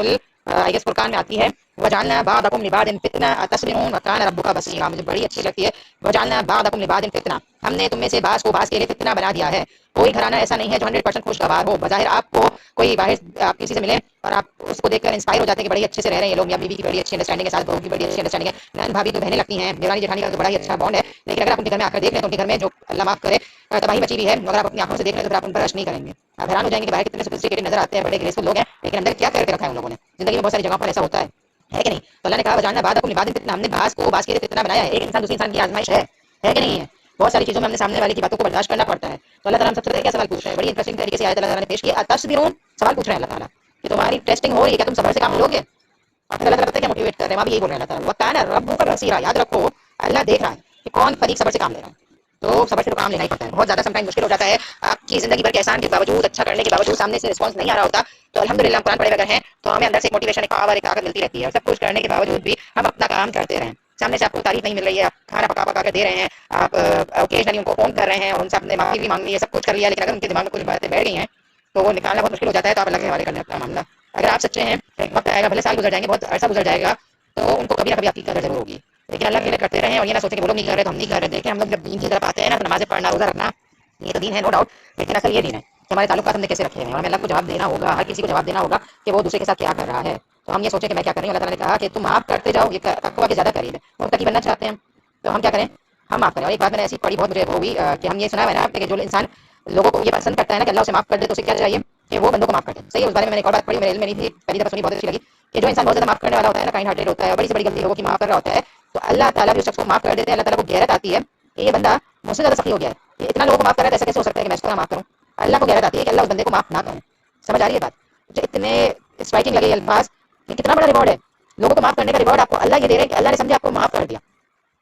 B: فرقان میں آتی ہے، وجعلنا بعضکم لبعض فتنہ اتصبرون وکان ربک بصیرا. مجھے بڑی اچھی لگتی ہے، وجعلنا بعضکم لبعض فتنہ. ہم نے تم میں سے بعض کو بعض کے لیے فتنہ بنا دیا ہے. کوئی گھرانہ ایسا نہیں ہے جو 100% خوشگوار ہو. بظاہر آپ کو کوئی باہر آپ کسی سے ملے اور آپ اس کو دیکھ کر انسپائر ہو جاتے ہیں کہ بڑی اچھے سے رہ رہے ہیں یہ لوگ، یا بیوی کی بڑی اچھی انڈرسٹینڈنگ ہے، ساس بہو کی بڑی اچھی انڈرسٹینڈنگ ہے، نان بھابھی تو بہنیں لگتی ہیں، دیورانی جیٹھانی کا تو بڑا ہی اچھا بانڈ ہے. لیکن اگر آپ ان کے گھر میں آ کر دیکھ لیں تو ان کے گھر میں جو اللہ معاف کرے تباہی مچی ہوئی ہے. اگر آپ اپنی آنکھوں سے دیکھ لیں تو پھر آپ ان پر رش نہیں کریں گے. آپ حیران ہو جائیں گے کہ باہر کتنے سوفسٹیکیٹڈ نظر آتے ہیں، بڑے گریسفل لوگ ہیں، لیکن اندر کیا کر کے رکھا ہے ان لوگوں نے. زندگی میں بہت ساری جگہوں پر ایسا ہوتا ہے کہ نہیں؟ تو اللہ نے کہا وجعلنا بعضکم لبعض فتنہ. ہم نے بعض کو بعض کے لیے فتنہ بنایا ہے. ایک انسان دوسرے انسان کی آزمائش ہے کہ نہیں ہے؟ بہت ساری چیزوں میں ہم نے سامنے والے کی باتوں کو برداشت کرنا پڑتا ہے. تو اللہ تعالیٰ ہم سب سے پہلے کیا سوال پوچھ رہے ہیں؟ بڑی انٹرسٹنگ طریقے سے آیت اللہ تعالیٰ نے پیش کیا، اتصبرون. سوال پوچھ رہے ہیں اللہ تعالیٰ کہ تمہاری ٹیسٹنگ ہو رہی ہے، کیا تم صبر سے کام لو گے؟ اور پھر اللہ تعالیٰ پتہ ہے کیا موٹیویٹ کر رہے ہیں، وہاں بھی یہی بول رہے ہیں اللہ تعالیٰ، وَكَانَ رَبُّكَ بَصِيرًا. یاد رکھو اللہ دیکھ رہا ہے کہ کون فریق صبر سے کام لے رہا ہے. تو صبر سے تو کام لینا ہی پڑتا ہے. بہت زیادہ سم ٹائم مشکل ہو جاتا ہے، آپ کی زندگی بھر کے احسان کے باوجود، اچھا کرنے کے باوجود سامنے سے رسپانس نہیں آ رہا ہوتا، تو الحمدللہ ہم قرآن پڑھے اگر ہیں تو ہمیں اندر سے ایک موٹیویشن، ایک پاور، ایک طاقت ملتی رہتی ہے. اور سب کچھ کرنے کے باوجود بھی ہم اپنا کام کرتے رہیں. سامنے سے آپ کو تعریف نہیں مل رہی ہے، آپ کھانا پکا پکا کے دے رہے ہیں، آپ اوکیجنلی ان کو فون کر رہے ہیں اور ان سے آپ نے معافی بھی مانگ لی ہے، سب کچھ کر لیا، لیکن اگر ان کے دماغ میں کچھ باتیں بیٹھ گئی ہیں تو وہ نکالنا بہت مشکل ہو جاتا ہے. تو آپ اللہ کے حوالے کر لیں اپنا معاملہ. اگر آپ سچے ہیں ایک وقت آئے گا، بھلے سال گزر جائیں گے، بہت عرصہ گزر جائے گا، تو ان کو کبھی نہ کبھی آپ کی قدر ضرور ہوگی. لیکن اللہ کے لیے کرتے رہیں اور یہ نہ سوچیں کہ وہ لوگ نہیں کر رہے تو ہم نہیں کر رہے. دیکھیں ہم لوگ جب دین کی طرف آتے ہیں نا تو نمازیں پڑھنا، روزہ رکھنا، یہ تو دین ہے نو ڈاؤٹ، لیکن اصل یہ دین ہے کہ ہمارے تعلقات ہم نے کیسے رکھے ہیں. اور ہمیں اللہ کو جواب دینا ہوگا، ہر کسی کو جواب دینا ہوگا کہ وہ دوسرے کے ساتھ کیا کر رہا ہے. تو ہم یہ سوچیں کہ میں کیا کر رہی ہوں. اللہ تعالیٰ نے کہا کہ تم معاف کرتے جاؤ، یہ تقویٰ کے زیادہ قریب ہے. متقی بننا چاہتے ہیں تو ہم کیا کریں؟ ہم معاف کریں. اور ایک بات میں نے ایسی پڑھی، بہت مجھے وہ ہوئی کہ ہم یہ سنا ہے نا کہ جو انسان لوگوں کو یہ پسند کرتا ہے نا کہ اللہ اسے معاف کر دے، تو اسے کیا چاہیے کہ وہ بندوں کو معاف کر دے. صحیح ہے. اس بارے میں نے ایک اور بات پڑھی، میرے علم میں نہیں تھی، پہلی دفعہ سنی، بہت اچھی لگی کہ جو انسان بہت زیادہ معاف کرنے والا ہوتا ہے نا، کائنڈ ہارٹیڈ ہوتا ہے اور بڑی سے بڑی غلطی لوگوں کی معاف کر رہا ہوتا ہے، تو اللہ تعالیٰ بھی اس شخص کو معاف کر دیتے ہیں. اللہ تعالیٰ کو غیرت آتی ہے کہ یہ بندہ مجھ سے زیادہ سخی ہو گیا ہے، یہ اتنا لوگوں کو معاف کر رہا ہے، ایسا کیسے ہو سکتا ہے کہ میں اس کو معاف کروں. اللہ کو غیرت آتی ہے کہ اللہ اس بندے کو معاف نہ کرے. سمجھ آ رہی ہے بات؟ مجھے اتنے اسٹرائکنگ لگے یہ الفاظ کہ کتنا بڑا ریوارڈ ہے لوگوں کو معاف کرنے کا. ریوارڈ آپ کو اللہ یہ دے رہے ہیں کہ اللہ نے سمجھا آپ کو معاف کر دیا.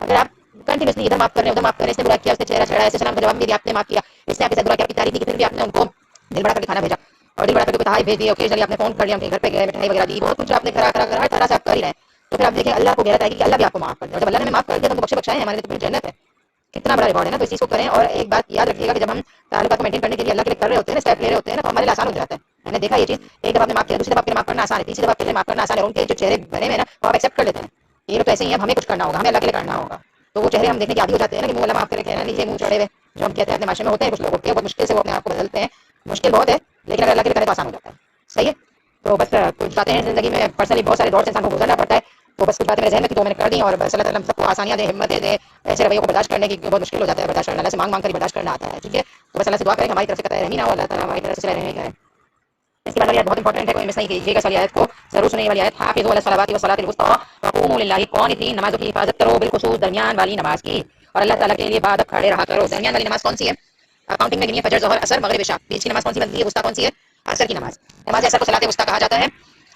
B: اگر آپ کنٹینیوسلی ادھر معاف کر رہے ہیں، ادھر معاف کر رہے ہیں، اس نے برا کیا، اس نے چہرہ چڑھایا، اس نے سلام کا جواب نہیں دیا، آپ نے معاف کیا، اس نے آپ کے ساتھ برا کیا، آپ کی تعریف کی، پھر بھی آپ نے ان کو دل بڑا کر کے کھانا بھیجا اور دل بڑا کر کے بتائی بھیج دی، اوکیجنلی آپ نے فون کر لیا، گھر پہ گئے، مٹھائی وغیرہ دی، بہت کچھ آپ نے کرا ہر طرح سے آپ کر ہی رہے ہیں. تو پھر آپ دیکھیں اللہ کو غیرت آئے گی کہ اللہ بھی آپ کو معاف کر دے. اور جب اللہ نے معاف کر دیا تو بخشے بخشائے ہیں، ہمارے لیے تو پھر جنت ہے. کتنا بڑا ریوارڈ ہے نا. تو اس چیز کو کریں. اور ایک بات یاد رکھیے گا کہ جب ہم تعلقات کو مینٹین کرنے کے لیے اللہ کے لیے کر رہے ہوتے ہیں نا، اسٹیپ لے رہے ہوتے ہیں نا، تو ہمارے لیے آسان ہو جاتا ہے. میں نے دیکھا یہ چیز، ایک دفعہ آپ نے معاف کیا، دوسری دفعہ آپ کے لیے معاف کرنا آسان ہے، تیسری دفعہ آپ کے لیے معاف کرنا آسان ہے. اور ان کے جو چہرے بنے ہوئے ہیں نا وہ آپ ایکسیپٹ کر لیتے ہیں. یہ لوگ تو ایسے ہی ہیں، اب ہمیں کچھ کرنا ہوگا، ہمیں اللہ کے لیے کرنا ہوگا. تو وہ چہرے ہم دیکھنے کے عادی ہو جاتے ہیں نا کہ منہ اللہ معاف کرے، کہنا نہیں، یہ منہ چڑھے ہوئے جو ہم کہتے ہیں اپنے معاشرے میں ہوتے ہیں کچھ لوگ ہوتے ہیں، بہت مشکل سے وہ اپنے آپ کو بدلتے ہیں. مشکل بہت ہے، لیکن اگر اللہ کے لیے کرے تو آسان ہو جاتا ہے. صحیح ہے. تو بس کچھ باتیں ہیں زندگی میں پرسنلی بہت سارے دور سے انسان کو گزرنا پڑتا ہے. تو بس کچھ باتیں میرے ذہن میں تھی تو میں نے کر دی. اور بس اللہ تعالیٰ ہم سب کو آسانیاں دے، ہمت دے. ایسے رویوں کو برداشت کرنے کی بہت مشکل ہو جاتا ہے، برداشت کرنا اللہ سے مانگ مانگ کر برداشت کرنا آتا ہے. ٹھیک ہے. تو بس اللہ سے دعا کریں کہ ہماری طرف سے قطع رحمی نہ ہو، اللہ تعالیٰ ہماری طرف سے رحمی کرے. اس کے بعد والی آیت بہت انپورٹنٹ ہے، کوئی مس نہیں کیجیے گا. ساری آیت کو ضرور سنیں. والی آیت، حافظوا علی الصلوات والصلاۃ الوسطیٰ وقوموا للہ قانتین. نمازوں کی حفاظت کرو، بالخصوص درمیان والی نماز کی، اور اللہ تعالیٰ کے لیے عبادت کھڑے رہا کرو. درمیان والی نماز کون سی ہے؟ اکاؤنٹنگ میں گنیے، فجر، ظہر، عصر، مغرب، عشاء. بیچ کی نماز کون سی بنتی ہے؟ وسطیٰ کون سی ہے؟ عصر کی نماز. نماز عصر کو صلاۃ وسطیٰ کہا جاتا ہے.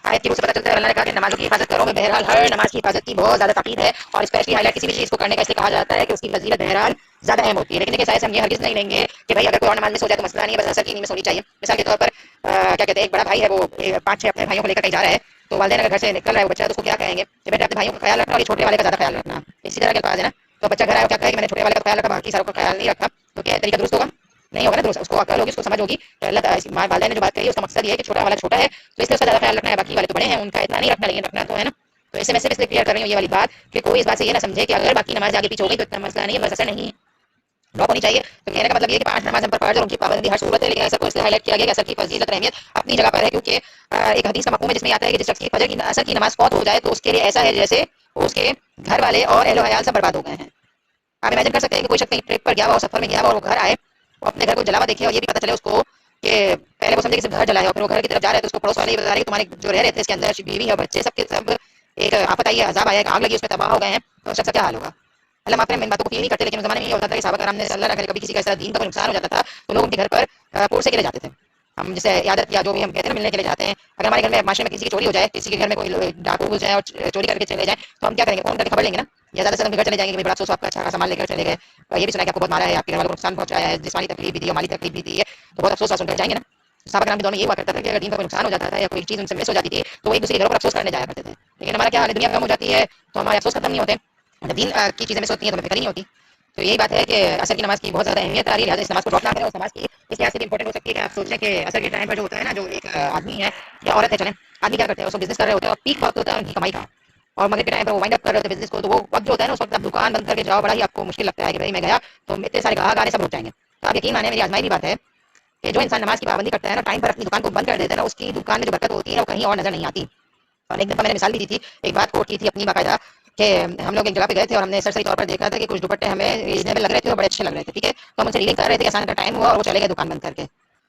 B: آیت کی روح سے پتہ چلتا ہے اللہ نے کہا کہ نمازوں کی حفاظت کرو. میں بہرحال ہر نماز کی حفاظت کی بہت زیادہ تاکید ہے، اور اسپیشلی ہائی لائٹ کسی بھی چیز کو کرنے کا اس لیے کہا جاتا ہے کہ اس کی فضیلت بہرحال زیادہ اہم ہوتی ہے. لیکن دیکھیے سائز ہم یہ ہرگز نہیں لیں گے کہ بھائی اگر کوئی اور نماز میں سو جائے تو مسئلہ نہیں ہے، بس عصر کی نہیں میں سونی چاہیے. مثال کے طور پر کیا کہتے ہیں، ایک بڑا بھائی ہے، وہ 5-6 اپنے بھائیوں کو لے کر کہیں جا رہا ہے، تو والدین اگر گھر سے نکل رہا ہے وہ بچہ، تو اس کو کیا کہیں گے کہ بیٹا اپنے بھائیوں کا خیال رکھنا اور یہ چھوٹے والے کا زیادہ خیال رکھنا. اسی طرح کے الفاظ ہے نا. تو بچہ گھر آیا کیا کہے کہ میں نے چھوٹے والے کا خیال رکھا، باقی ساروں کا خیال نہیں رکھا. تو کیا طریقہ درست ہوگا؟ نہیں ہوگا نا درست. اس کو عقل ہوگی، اس کو سمجھ ہوگی کہ اللہ تعالیٰ والدین نے جو بات کہی ہے اس کا مقصد یہ ہے کہ چھوٹا والا چھوٹا ہے تو اس لیے اس کا زیادہ خیال رکھنا ہے، باقی والے تو بڑے ہیں ان کا اتنا نہیں رکھنا، لیکن رکھنا تو ہے نا. تو اس سے میں صرف کلیئر کر رہی ہوں یہ والی بات کہ کوئی اس بات سے یہ نہ سمجھے کہ اگر باقی نماز آگے پیچھے ہو گئی تو اتنا مسئلہ نہیں ہے، بس ایسا نہیں ڈراپ ہونی چاہیے. تو کہنے کا مطلب یہ کہ 5 نماز ہم پر فرض اور ان کی پابندی ہر صورت ہے، لیکن ایسا کو اس لیے ہائی لائٹ کیا گیا کہ اثر کی فضیلت اہمیت اپنی جگہ پر ہے. کیونکہ ایک حدیث کا مفہوم ہے جس میں آتا ہے کہ جس شخص کی فجر کی اثر کی نماز فوت ہو جائے تو اس کے لیے ایسا ہے جیسے اس کے گھر والے اور اہل و عیال سب برباد ہو گئے ہیں. آپ امیجن کر سکتے ہیں کہ کوئی شخص کہیں ٹرپ پر گیا ہوا اور سفر میں گیا ہوا اور وہ گھر آئے، وہ اپنے گھر کو جلا ہوا دیکھے اور یہ بھی پتہ چلے اس کو کہ پہلے وہ سمجھے کہ صرف گھر جلا ہے، اور پھر وہ گھر کی طرف جا رہے تو اس کو پڑوس والے یہ بتا رہے کہ تمہارے جو رہ رہے تھے اس کے اندر بیوی اور بچے سب کے سب ایک آفت آئی ہے، عذاب آیا ہے، آگ لگی، اس میں تباہ ہو گئے ہیں. تو اس شخص کا کیا حال ہوگا؟ اللہ معاف کرے، میں ان باتوں کو نہیں کرتے، لیکن اس زمانے میں یہ ہوتا تھا کہ صحابہ کرام نے اللہ نہ کرے کبھی کسی کا ایسا دین کا کوئی نقصان ہو جاتا تھا تو لوگ ان کے گھر پر پور سے کے لے جاتے تھے. ہم جیسے عادت یا جو بھی ہم کہتے ہیں ملنے کے لیے جاتے ہیں، اگر ہمارے گھر میں معاشرے میں کسی کی چوری ہو جائے، کسی کے گھر میں کوئی ڈاکو گھس جائے اور چوری کر کے چلے جائیں، تو ہم کیا کریں گے؟ فون کر کے خبر لیں گے نا، یا زیادہ سے زیادہ گھر چلے جائیں گے کہ بڑا افسوس آپ کا اچھا سامان لے کر چلے گئے، یہ بھی سنا کہ آپ کو بہت مارا ہے، آپ کے گھر والوں کو نقصان پہنچایا ہے، جسمانی تکلیف بھی دی ہے، مالی تکلیف بھی دی ہے، تو بہت افسوس سن کر جائیں گے نا۔ صحابہ کرام کے دور میں یہ ہوا کرتا تھا کہ اگر دین کا کوئی نقصان ہو جاتا تھا یا کوئی چیز ان سے مس ہو جاتی تھی تو وہ ایک دوسرے کے گھروں پر افسوس کرنے جایا کرتے تھے، لیکن ہمارا کیا حال ہے؟ دنیا کم ہو جاتی ہے تو ہمارے افسوس ختم نہیں ہوتے، جب دین کی چیزیں مس ہوتی ہیں تو ہمیں فکر نہیں ہوتی۔ تو یہی بات ہے کہ عصر کی نماز کی بہت زیادہ اہمیت آ رہی ہے، لہٰذا اس نماز کو ڈراپ نہ کریں، اور نماز کی اس لحاظ سے بھی امپورٹنٹ ہو سکتی ہے کہ آپ سوچیں کہ عصر کے ٹائم پر جو ہوتا ہے نا، جو ایک آدمی ہے یا عورت ہے، چلیں آدمی کیا کرتے ہیں، اس کو بزنس کر رہے ہوتے ہیں اور پیک وقت ہوتا ہے ان کی کمائی کا، اور مگر کے ٹائم پر وہ وائنڈ اپ کر رہے ہوتے ہیں بزنس کو، تو وہ وقت جو ہوتا ہے نا اس وقت آپ دکان بند کر کے جاؤ، بڑا ہی آپ کو مشکل لگتا ہے کہ بھائی میں گیا تو اتنے سارے گاہک آ رہے سب رک جائیں گے۔ تو آپ یقین مانیں میری آزمائی بھی بات ہے کہ جو انسان نماز کی پابندی کرتا ہے نا، ٹائم پر اپنی دکان کو بند کر دیتا ہے نا، اس کی دکان میں جو برکت ہوتی ہے وہ کہیں اور نظر نہیں آتی۔ اور ایک دفعہ میں نے مثال بھی دی تھی، ایک بات کوٹ کی تھی اپنی باقاعدہ، کہ ہم لوگ ایک جگہ پہ گئے تھے اور ہم نے سرسری طور پر دیکھا تھا کہ کچھ دوپٹے ہمیں ریزنیبل لگ رہے تھے اور بڑے اچھے لگ رہے تھے، ٹھیک ہے، تو ہم ان سے ڈیلنگ کر رہے تھے، اذان کا ٹائم ہوا اور وہ چلے گئے دکان بند کر کے۔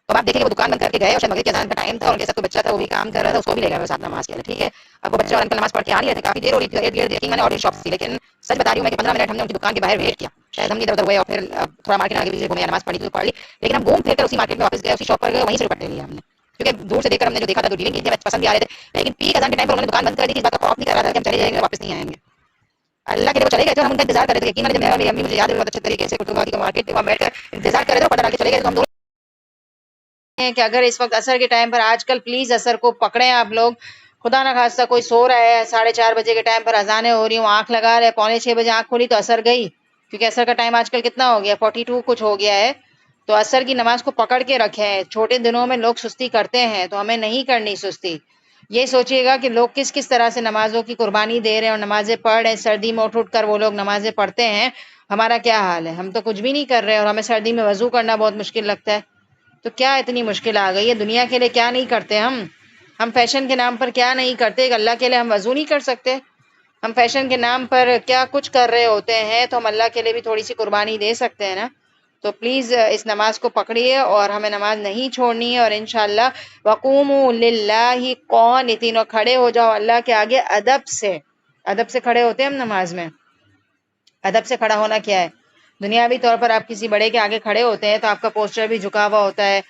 B: تو آپ دیکھیں کہ وہ دکان بند کر کے گئے اور شاید مغرب کے اذان کا ٹائم تھا اور ان کے ساتھ کوئی بچہ تھا وہ بھی کام کر رہا تھا، اس کو بھی لے گئے ساتھ نماز کے لیے، ٹھیک ہے۔ اب وہ بچے اور انکل نماز پڑھ کے آ رہے تھے، کافی دیر ہو رہی تھی، ارد گرد یقین میں نے اور شاپس تھی، لیکن سچ بتا رہی ہوں میں کہ 15 منٹ ہم نے ان کی دکان کے باہر ویٹ کیا، شاید ہم ادھر ادھر ہوئے اور پھر تھوڑا مارکیٹ آگے پیچھے گھومے، نماز پڑھی تو پڑھ لی، لیکن ہم گھوم پھر کر اسی مارکیٹ میں واپس گئے، اسی شاپ پر گئے، وہیں سے دوپٹے لیے ہم نے، کیونکہ دور سے دیکھ کر ہم نے جو دیکھا تھا تو ڈیلنگ کی تھی، ہمیں پسند بھی آ رہے تھے، لیکن پیک اذان کے ٹائم پر انہوں نے دکان بند کر دی تھی، اس بات کا خوف نہیں کر رہا تھا کہ ہم چلے جائیں گے واپس نہیں آئیں گے۔ اللہ کے لیے وہ چلے گئے تھے، ہم ان کا انتظار کر رہے تھے، یقین مانیے میری امی مجھے یاد ہے بہت اچھے طریقے سے کٹو کا مارکیٹ وہاں بیٹھ کر انتظار کر رہے تھے، اور پتہ ڈال کے چلے گئے تو ہم دونوں
A: کہ اگر اس وقت عصر کے ٹائم پر آج کل پلیز عصر کو پکڑیں آپ لوگ، خدا نہ خواستہ کوئی سو رہا ہے 4:30 بجے کے ٹائم پر اذانیں ہو رہی ہوں، آنکھ لگا رہے 5:45 آنکھ کھولی تو عصر گئی، کیونکہ عصر کا ٹائم آج کل کتنا ہو گیا 42 کچھ ہو گیا ہے، تو عصر کی نماز کو پکڑ کے رکھیں۔ چھوٹے دنوں میں لوگ سستی کرتے ہیں تو ہمیں نہیں کرنی سستی۔ یہ سوچیے گا کہ لوگ کس کس طرح سے نمازوں کی قربانی دے رہے ہیں اور نمازیں پڑھ رہے ہیں، سردی میں اٹھ کر وہ لوگ نمازیں پڑھتے ہیں، ہمارا کیا حال ہے؟ ہم تو کچھ بھی نہیں کر رہے اور ہمیں سردی میں وضو کرنا بہت مشکل لگتا ہے، تو کیا اتنی مشکل آ گئی ہے؟ دنیا کے لیے کیا نہیں کرتے ہم فیشن کے نام پر کیا نہیں کرتے؟ کہ اللہ کے لیے ہم وضو نہیں کر سکتے؟ ہم فیشن کے نام پر کیا کچھ کر رہے ہوتے ہیں، تو ہم اللہ کے لیے بھی تھوڑی سی قربانی دے سکتے ہیں نا۔ تو پلیز اس نماز کو پکڑیے اور ہمیں نماز نہیں چھوڑنی ہے، اور انشاءاللہ وَقُومُوا لِلَّهِ قَانِتِينَ، اور کھڑے ہو جاؤ اللہ کے آگے ادب سے کھڑے ہوتے ہیں ہم نماز میں۔ ادب سے کھڑا ہونا کیا ہے؟ دنیاوی طور پر آپ کسی بڑے کے آگے کھڑے ہوتے ہیں تو آپ کا پوسچر بھی جھکا ہوا ہوتا ہے،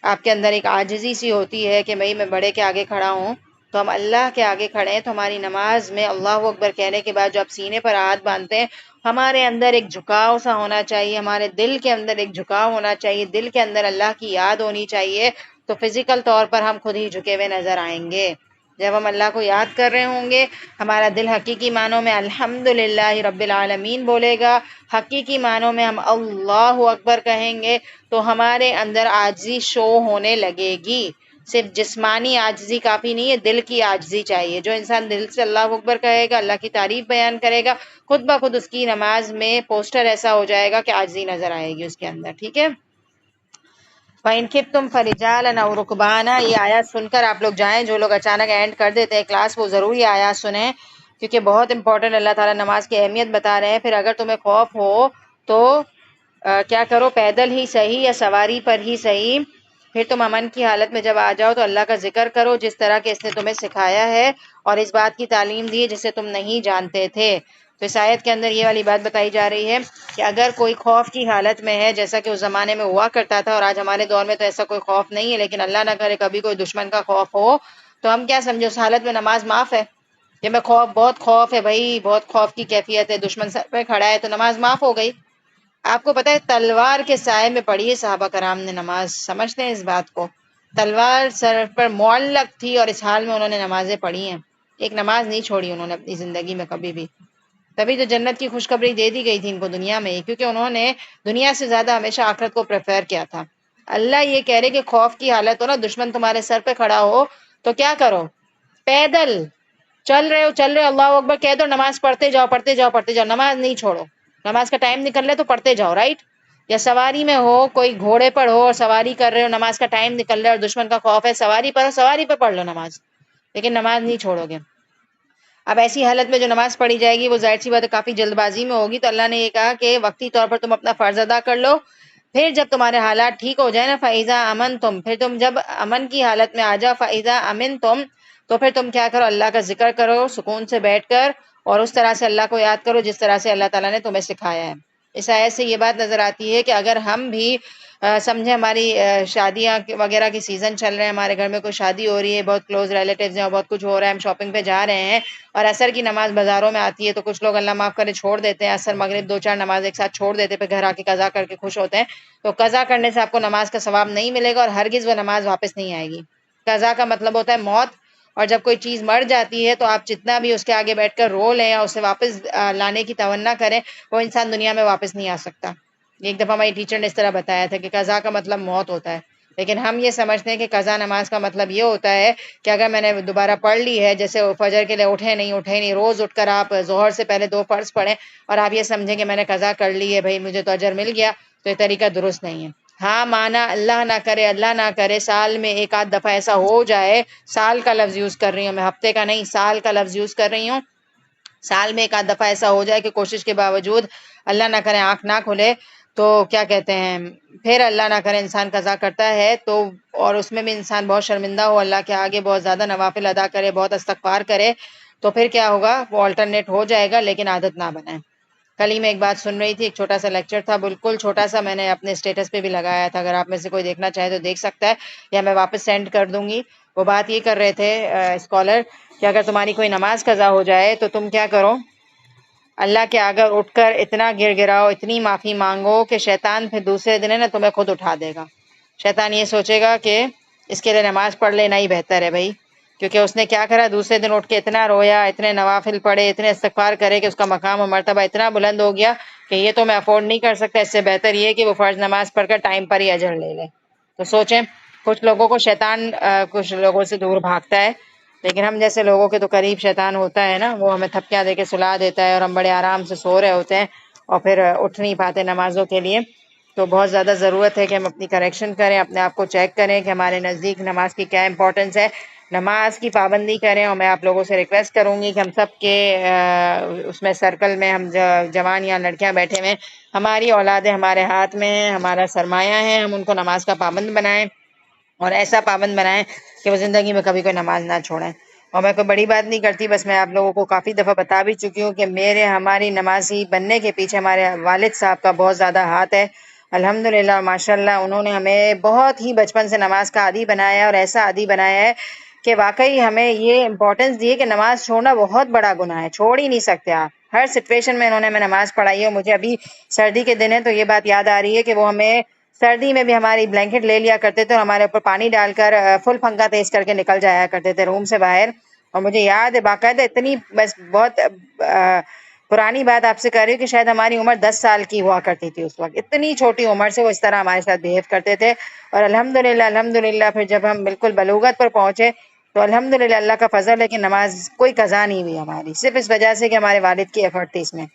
A: آپ کے اندر ایک عاجزی سی ہوتی ہے کہ بھئی میں بڑے کے آگے کھڑا ہوں، تو ہم اللہ کے آگے کھڑے ہیں تو ہماری نماز میں اللہ اکبر کہنے کے بعد جو آپ سینے پر ہاتھ باندھتے ہیں، ہمارے اندر ایک جھکاؤ سا ہونا چاہیے، ہمارے دل کے اندر ایک جھکاؤ ہونا چاہیے، دل کے اندر اللہ کی یاد ہونی چاہیے، تو فزیکل طور پر ہم خود ہی جھکے ہوئے نظر آئیں گے۔ جب ہم اللہ کو یاد کر رہے ہوں گے، ہمارا دل حقیقی معنوں میں الحمدللہ رب العالمین بولے گا، حقیقی معنوں میں ہم اللہ اکبر کہیں گے، تو ہمارے اندر عاجزی شو ہونے لگے گی۔ صرف جسمانی عاجزی کافی نہیں ہے، دل کی عاجزی چاہیے۔ جو انسان دل سے اللہ اکبر کہے گا، اللہ کی تعریف بیان کرے گا، خود بخود اس کی نماز میں پوسٹر ایسا ہو جائے گا کہ عاجزی نظر آئے گی اس کے اندر، ٹھیک ہے۔ فَإِنْ خِفْتُمْ فَرِجَالًا أَوْ رُكْبَانًا، یہ آیات سن کر آپ لوگ جائیں، جو لوگ اچانک اینڈ کر دیتے ہیں کلاس وہ ضرور یہ آیات سنیں، کیونکہ بہت امپورٹنٹ اللہ تعالیٰ نماز کی اہمیت بتا رہے ہیں۔ پھر اگر تمہیں خوف ہو تو کیا کرو، پیدل ہی صحیح یا سواری پر ہی صحیح، پھر تم امن کی حالت میں جب آ جاؤ تو اللہ کا ذکر کرو جس طرح کہ اس نے تمہیں سکھایا ہے، اور اس بات کی تعلیم دی جسے تم نہیں جانتے تھے۔ تو اس آیت کے اندر یہ والی بات بتائی جا رہی ہے کہ اگر کوئی خوف کی حالت میں ہے، جیسا کہ اس زمانے میں ہوا کرتا تھا، اور آج ہمارے دور میں تو ایسا کوئی خوف نہیں ہے، لیکن اللہ نہ کرے کبھی کوئی دشمن کا خوف ہو، تو ہم کیا سمجھے اس حالت میں نماز معاف ہے؟ کہ میں بہت خوف ہے بھائی، بہت خوف کی کیفیت ہے، دشمن سر پہ کھڑا ہے، تو نماز معاف ہو گئی۔ آپ کو پتہ ہے تلوار کے سائے میں پڑھی ہے صحابہ کرام نے نماز، سمجھتے ہیں اس بات کو؟ تلوار سر پر معلق تھی اور اس حال میں انہوں نے نمازیں پڑھی ہیں، ایک نماز نہیں چھوڑی انہوں نے اپنی زندگی میں کبھی بھی۔ تبھی تو جنت کی خوشخبری دے دی گئی تھی ان کو دنیا میں ہی، کیونکہ انہوں نے دنیا سے زیادہ ہمیشہ آخرت کو پریفر کیا تھا۔ اللہ یہ کہہ رہے کہ خوف کی حالت ہو نا، دشمن تمہارے سر پہ کھڑا ہو، تو کیا کرو؟ پیدل چل رہے ہو اللہ اکبر کہہ دو، نماز پڑھتے جاؤ، نماز نہیں چھوڑو، نماز کا ٹائم نکل رہا ہے تو پڑھتے جاؤ، رائٹ؟ یا سواری میں ہو، کوئی گھوڑے پر ہو اور سواری کر رہے ہو، نماز کا ٹائم نکل رہا ہے اور دشمن کا خوف ہے، سواری پر ہو، سواری پہ پڑھ لو نماز، لیکن نماز نہیں چھوڑو گے۔ اب ایسی حالت میں جو نماز پڑھی جائے گی وہ ظاہر سی بات ہے کافی جلد بازی میں ہوگی، تو اللہ نے یہ کہا کہ وقتی طور پر تم اپنا فرض ادا کر لو، پھر جب تمہارے حالات ٹھیک ہو جائے نا، فَإِذَا أَمَنْتُمْ، پھر تم جب امن کی حالت میں آ جاؤ، فَإِذَا أَمِنْتُمْ، تو پھر تم کیا کرو، اللہ کا ذکر کرو سکون سے بیٹھ کر، اور اس طرح سے اللہ کو یاد کرو جس طرح سے اللہ تعالیٰ نے تمہیں سکھایا ہے۔ اس آیت سے یہ بات نظر آتی ہے کہ اگر ہم بھی سمجھے ہماری شادیاں وغیرہ کی سیزن چل رہے ہیں، ہمارے گھر میں کوئی شادی ہو رہی ہے، بہت کلوز ریلیٹیوز ہیں اور بہت کچھ ہو رہا ہے، ہم شاپنگ پہ جا رہے ہیں اور عصر کی نماز بازاروں میں آتی ہے تو کچھ لوگ اللہ معاف کرے چھوڑ دیتے ہیں، عصر مغرب 2-4 نماز ایک ساتھ چھوڑ دیتے، پھر گھر آ کے قضا کر کے خوش ہوتے ہیں. تو قضا کرنے سے آپ کو نماز کا ثواب نہیں ملے گا اور ہرگز وہ نماز واپس نہیں آئے گی. قضا کا مطلب ہوتا ہے موت، اور جب کوئی چیز مر جاتی ہے تو آپ جتنا بھی اس کے آگے بیٹھ کر رو لیں اور اسے واپس لانے کی تمنا کریں، وہ انسان دنیا میں واپس نہیں آ سکتا. ایک دفعہ ہماری ٹیچر نے اس طرح بتایا تھا کہ قضا کا مطلب موت ہوتا ہے، لیکن ہم یہ سمجھتے ہیں کہ قضا نماز کا مطلب یہ ہوتا ہے کہ اگر میں نے دوبارہ پڑھ لی ہے، جیسے فجر کے لیے اٹھے نہیں، روز اٹھ کر آپ ظہر سے پہلے 2 فرض پڑھیں اور آپ یہ سمجھیں کہ میں نے قضا کر لی ہے، بھائی مجھے تو اجر مل گیا، تو یہ طریقہ درست نہیں ہے. ہاں مانا اللہ نہ کرے سال میں ایک آدھ دفعہ ایسا ہو جائے، سال کا لفظ یوز کر رہی ہوں میں، ہفتے کا نہیں، سال کا لفظ یوز کر رہی ہوں، سال میں ایک آدھ دفعہ ایسا ہو جائے کہ کوشش کے باوجود اللہ نہ کرے آنکھ نہ کھلے، تو کیا کہتے ہیں، پھر اللہ نہ کرے انسان قضا کرتا ہے تو، اور اس میں بھی انسان بہت شرمندہ ہو اللہ کے آگے، بہت زیادہ نوافل ادا کرے، بہت استغفار کرے، تو پھر کیا ہوگا، وہ آلٹرنیٹ ہو جائے گا، لیکن عادت نہ بنائیں. کل ہی میں ایک بات سن رہی تھی، ایک چھوٹا سا لیکچر تھا، بالکل چھوٹا سا، میں نے اپنے اسٹیٹس پہ بھی لگایا تھا، اگر آپ میں سے کوئی دیکھنا چاہے تو دیکھ سکتا ہے یا میں واپس سینڈ کر دوں گی. وہ بات یہ کر رہے تھے اسکالر کہ اگر تمہاری کوئی نماز قضا ہو جائے تو تم کیا کرو، اللہ کے آگے اٹھ کر اتنا گر گراؤ، اتنی معافی مانگو کہ شیطان پھر دوسرے دن ہے نا تمہیں خود اٹھا دے گا. شیطان یہ سوچے گا کہ اس کے لیے نماز پڑھ لینا ہی بہتر ہے بھائی، کیونکہ اس نے کیا کرا، دوسرے دن اٹھ کے اتنا رویا، اتنے نوافل پڑھے، اتنے استغفار کرے کہ اس کا مقام و مرتبہ اتنا بلند ہو گیا کہ یہ تو میں افورڈ نہیں کر سکتا، اس سے بہتر یہ کہ وہ فرض نماز پڑھ کر ٹائم پر ہی اجر لے لے. تو سوچیں، کچھ لوگوں کو شیطان کچھ لوگوں سے دور بھاگتا ہے، لیکن ہم جیسے لوگوں کے تو قریب شیطان ہوتا ہے نا، وہ ہمیں تھپکیاں دے کے سلا دیتا ہے اور ہم بڑے آرام سے سو رہے ہوتے ہیں اور پھر اٹھ نہیں پاتے نمازوں کے لیے. تو بہت زیادہ ضرورت ہے کہ ہم اپنی کریکشن کریں، اپنے آپ کو چیک کریں کہ ہمارے نزدیک نماز کی کیا امپورٹنس ہے، نماز کی پابندی کریں. اور میں آپ لوگوں سے ریکویسٹ کروں گی کہ ہم سب کے اس میں سرکل میں ہم جوان یا لڑکیاں بیٹھے ہوئے، ہماری اولادیں ہمارے ہاتھ میں ہیں، ہمارا سرمایہ ہے، ہم ان کو نماز کا پابند بنائیں اور ایسا پابند بنائیں کہ وہ زندگی میں کبھی کوئی نماز نہ چھوڑیں. اور میں کوئی بڑی بات نہیں کرتی، بس میں آپ لوگوں کو کافی دفعہ بتا بھی چکی ہوں کہ ہماری نمازی بننے کے پیچھے ہمارے والد صاحب کا بہت زیادہ ہاتھ ہے. الحمدللہ ماشاء اللہ انہوں نے ہمیں بہت ہی بچپن سے نماز کا عادی بنایا ہے، اور ایسا عادی بنایا ہے کہ واقعی ہمیں یہ امپورٹنس دی ہے کہ نماز چھوڑنا بہت بڑا گناہ ہے، چھوڑ ہی نہیں سکتے آپ. ہر سچویشن میں انہوں نے ہمیں نماز پڑھائی ہے. اور مجھے ابھی سردی کے دن ہے تو یہ بات یاد آ رہی ہے کہ وہ ہمیں سردی میں بھی ہماری بلینکٹ لے لیا کرتے تھے اور ہمارے اوپر پانی ڈال کر فل پنکھا تیز کر کے نکل جایا کرتے تھے روم سے باہر. اور مجھے یاد ہے باقاعدہ اتنی، بس بہت پرانی بات آپ سے کر رہی ہوں کہ شاید ہماری عمر 10 سال کی ہوا کرتی تھی اس وقت، اتنی چھوٹی عمر سے وہ اس طرح ہمارے ساتھ بہیو کرتے تھے. اور الحمدللہ پھر جب ہم بالکل بلوغت پر پہنچے تو الحمدللہ اللہ کا فضل ہے کہ نماز کوئی قضا نہیں ہوئی ہماری، صرف اس وجہ سے کہ ہمارے والد کی ایفرٹ تھی اس میں.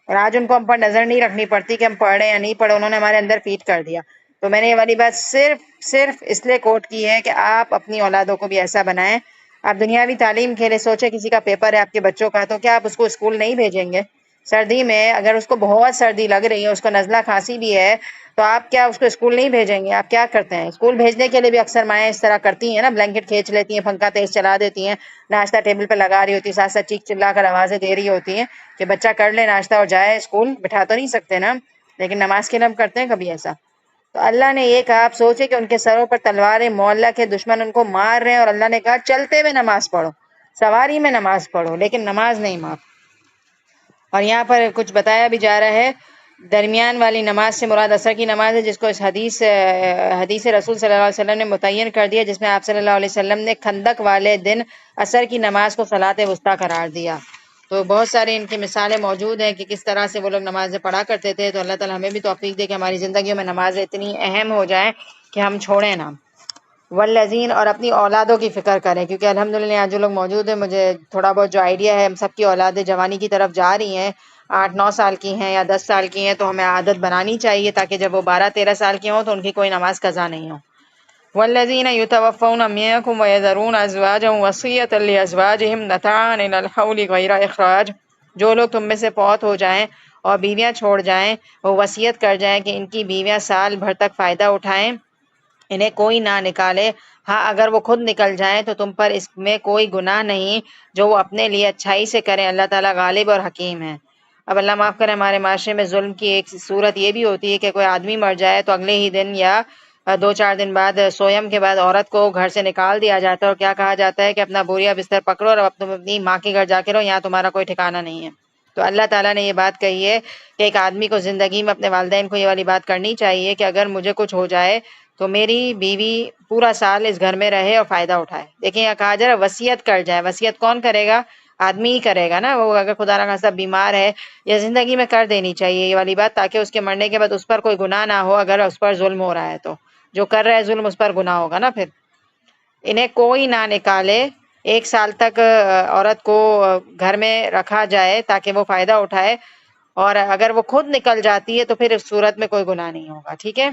A: اور آج ان کو ہم پر نظر نہیں رکھنی پڑتی کہ ہم پڑھیں یا نہیں پڑھیں، انہوں نے ہمارے اندر فیڈ کر دیا. تو میں نے یہ والی بات صرف اس لیے کوٹ کی ہے کہ آپ اپنی اولادوں کو بھی ایسا بنائیں. آپ دنیاوی تعلیم کے لیے سوچیں، کسی کا پیپر ہے آپ کے بچوں کا، تو کیا آپ اس کو اسکول نہیں بھیجیں گے؟ سردی میں اگر اس کو بہت سردی لگ رہی ہے، اس کو نزلہ کھانسی بھی ہے، تو آپ کیا اس کو اسکول نہیں بھیجیں گے؟ آپ کیا کرتے ہیں؟ اسکول بھیجنے کے لیے بھی اکثر مائیں اس طرح کرتی ہیں نا، بلینکٹ کھینچ لیتی ہیں، پنکھا تیز چلا دیتی ہیں، ناشتہ ٹیبل پہ لگا رہی ہوتی ہیں، ساتھ ساتھ چیخ چلا کر آوازیں دے رہی ہوتی ہیں کہ بچہ کر لے ناشتہ اور جائے اسکول. بٹھا تو نہیں سکتے نا، لیکن نماز کے لیے ہم کرتے ہیں کبھی ایسا؟ تو اللہ نے یہ کہا، آپ سوچے کہ ان کے سروں پر تلواریں، محلہ کے دشمن ان کو مار رہے ہیں، اور اللہ نے کہا چلتے ہوئے نماز پڑھو، سواری میں نماز پڑھو، لیکن نماز نہیں معاف. اور یہاں پر کچھ بتایا بھی جا رہا ہے، درمیان والی نماز سے مراد عصر کی نماز ہے، جس کو اس حدیث رسول صلی اللہ علیہ وسلم نے متعین کر دیا، جس میں آپ صلی اللہ علیہ وسلم نے خندق والے دن عصر کی نماز کو صلاۃ وسطیٰ قرار دیا. تو بہت سارے ان کی مثالیں موجود ہیں کہ کس طرح سے وہ لوگ نمازیں پڑھا کرتے تھے. تو اللہ تعالیٰ ہمیں بھی توفیق دے کہ ہماری زندگیوں میں نمازیں اتنی اہم ہو جائیں کہ ہم چھوڑیں نا. والذین، اور اپنی اولادوں کی فکر کریں، کیونکہ الحمدللہ یہاں جو لوگ موجود ہیں، مجھے تھوڑا بہت جو آئیڈیا ہے، ہم سب کی اولادیں جوانی کی طرف جا رہی ہیں، 8-9 سال کی ہیں یا 10 سال کی ہیں، تو ہمیں عادت بنانی چاہیے تاکہ جب وہ 12-13 سال کی ہوں تو ان کی کوئی نماز قضا نہیں ہو. والذین یتوفون منکم ویذرون ازواجا وصیۃ لازواجہم متاعا الی الحول غیر اخراج، جو لوگ تم میں سے فوت ہو جائیں اور بیویاں چھوڑ جائیں، وہ وصیت کر جائیں کہ ان کی بیویاں سال بھر تک فائدہ اٹھائیں، انہیں کوئی نہ نکالے. ہاں اگر وہ خود نکل جائیں تو تم پر اس میں کوئی گناہ نہیں، جو وہ اپنے لیے اچھائی سے کریں، اللہ تعالیٰ غالب اور حکیم ہے. اب اللہ معاف کرے، ہمارے معاشرے میں ظلم کی ایک صورت یہ بھی ہوتی ہے کہ کوئی آدمی مر جائے تو اگلے ہی دن یا 2-4 دن بعد سویم کے بعد عورت کو گھر سے نکال دیا جاتا ہے، اور کیا کہا جاتا ہے کہ اپنا بوریا بستر پکڑو اور اب تم اپنی ماں کے گھر جا کے رہو، یہاں تمہارا کوئی ٹھکانہ نہیں ہے۔ تو اللہ تعالیٰ نے یہ بات کہی ہے کہ ایک آدمی کو زندگی میں اپنے والدین کو یہ والی بات کرنی چاہیے کہ اگر مجھے کچھ ہو جائے تو میری بیوی پورا سال اس گھر میں رہے اور فائدہ اٹھائے۔ دیکھیں یہاں کہا جا رہا ہے وصیت کر جائے، وصیت کون کرے گا؟ آدمی ہی کرے گا نا، وہ اگر خدا نہ خواستہ بیمار ہے یا زندگی میں کر دینی چاہیے یہ والی بات، تاکہ اس کے مرنے کے بعد اس پر کوئی گناہ نہ ہو، اگر اس پر ظلم ہو رہا ہے تو جو کر رہا ہے ظلم اس پر گناہ ہوگا نا۔ پھر انہیں کوئی نہ نکالے، 1 سال تک عورت کو گھر میں رکھا جائے تاکہ وہ فائدہ اٹھائے، اور اگر وہ خود نکل جاتی ہے تو پھر اس صورت میں کوئی گناہ نہیں ہوگا، ٹھیک ہے۔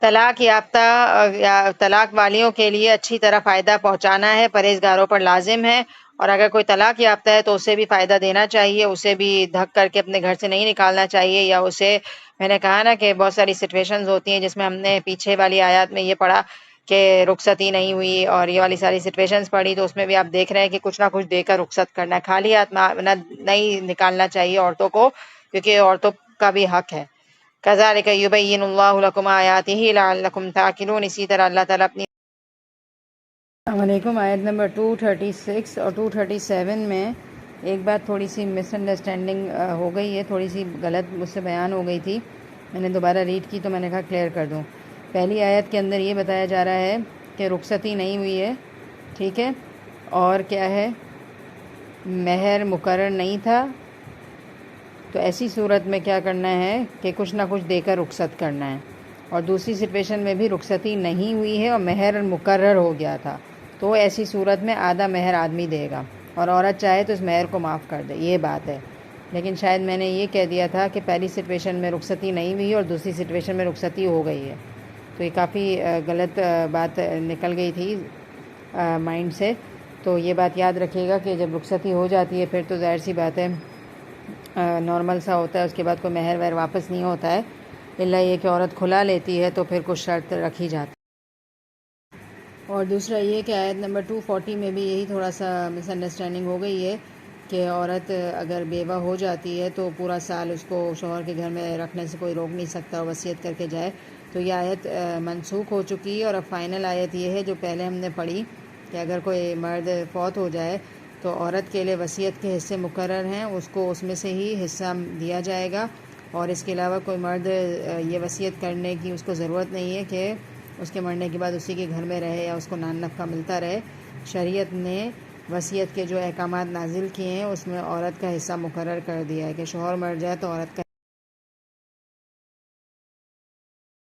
A: طلاق یافتہ یا طلاق والیوں کے لیے اچھی طرح فائدہ پہنچانا ہے، پرہیزگاروں پر لازم ہے، اور اگر کوئی طلاق یافتہ ہے تو اسے بھی فائدہ دینا چاہیے، اسے بھی دھک کر کے اپنے گھر سے نہیں نکالنا چاہیے، یا اسے، میں نے کہا نا کہ بہت ساری سچویشنز ہوتی ہیں جس میں ہم نے پیچھے والی آیات میں یہ پڑھا کہ رخصتی نہیں ہوئی اور یہ والی ساری سچویشنز پڑھی، تو اس میں بھی آپ دیکھ رہے ہیں کہ کچھ نہ کچھ دے کر رخصت کرنا ہے، خالی ہاتھ نہیں نکالنا چاہیے عورتوں کو، کیونکہ عورتوں کا بھی حق ہے۔ کذالک یبین اللہ لکم آیاتہ لعلکم تعقلون، اسی طرح اللہ تعالیٰ اپنی السلام علیکم۔ آیت نمبر 236 اور 237 میں ایک بات تھوڑی سی مس انڈرسٹینڈنگ ہو گئی ہے، تھوڑی سی غلط مجھ سے بیان ہو گئی تھی، میں نے دوبارہ ریڈ کی تو میں نے کہا کلیئر کر دوں۔ پہلی آیت کے اندر یہ بتایا جا رہا ہے کہ رخصتی نہیں ہوئی ہے، ٹھیک ہے، اور کیا ہے، مہر مقرر نہیں تھا، تو ایسی صورت میں کیا کرنا ہے کہ کچھ نہ کچھ دے کر رخصت کرنا ہے، اور دوسری سچویشن میں بھی رخصتی نہیں ہوئی ہے اور مہر مقرر ہو گیا تھا، تو ایسی صورت میں آدھا مہر آدمی دے گا، اور عورت چاہے تو اس مہر کو معاف کر دے، یہ بات ہے۔ لیکن شاید میں نے یہ کہہ دیا تھا کہ پہلی سچویشن میں رخصتی نہیں ہوئی اور دوسری سچویشن میں رخصتی ہو گئی ہے، تو یہ کافی غلط بات نکل گئی تھی مائنڈ سے، تو یہ بات یاد رکھیے گا کہ جب رخصتی ہو جاتی ہے پھر تو ظاہر سی بات ہے نارمل سا ہوتا ہے، اس کے بعد کوئی مہر وہر واپس نہیں ہوتا ہے، الا یہ کہ عورت کھلا لیتی ہے تو پھر کچھ شرط رکھی جاتی ہے۔ اور دوسرا یہ کہ آیت نمبر 240 میں بھی یہی تھوڑا سا مس انڈرسٹینڈنگ ہو گئی ہے کہ عورت اگر بیوہ ہو جاتی ہے تو پورا سال اس کو شوہر کے گھر میں رکھنے سے کوئی روک نہیں سکتا، وصیت کر کے جائے، تو یہ آیت منسوخ ہو چکی ہے، اور اب فائنل آیت یہ ہے جو پہلے ہم نے پڑھی کہ اگر کوئی مرد فوت ہو جائے تو عورت کے لیے وصیت کے حصے مقرر ہیں، اس کو اس میں سے ہی حصہ دیا جائے گا، اور اس کے علاوہ کوئی مرد یہ وصیت کرنے کی اس کو ضرورت نہیں ہے کہ اس کے مرنے کے بعد اسی کے گھر میں رہے یا اس کو نان نفقہ ملتا رہے۔ شریعت نے وصیت کے جو احکامات نازل کیے ہیں اس میں عورت کا حصہ مقرر کر دیا ہے کہ شوہر مر جائے تو عورت کا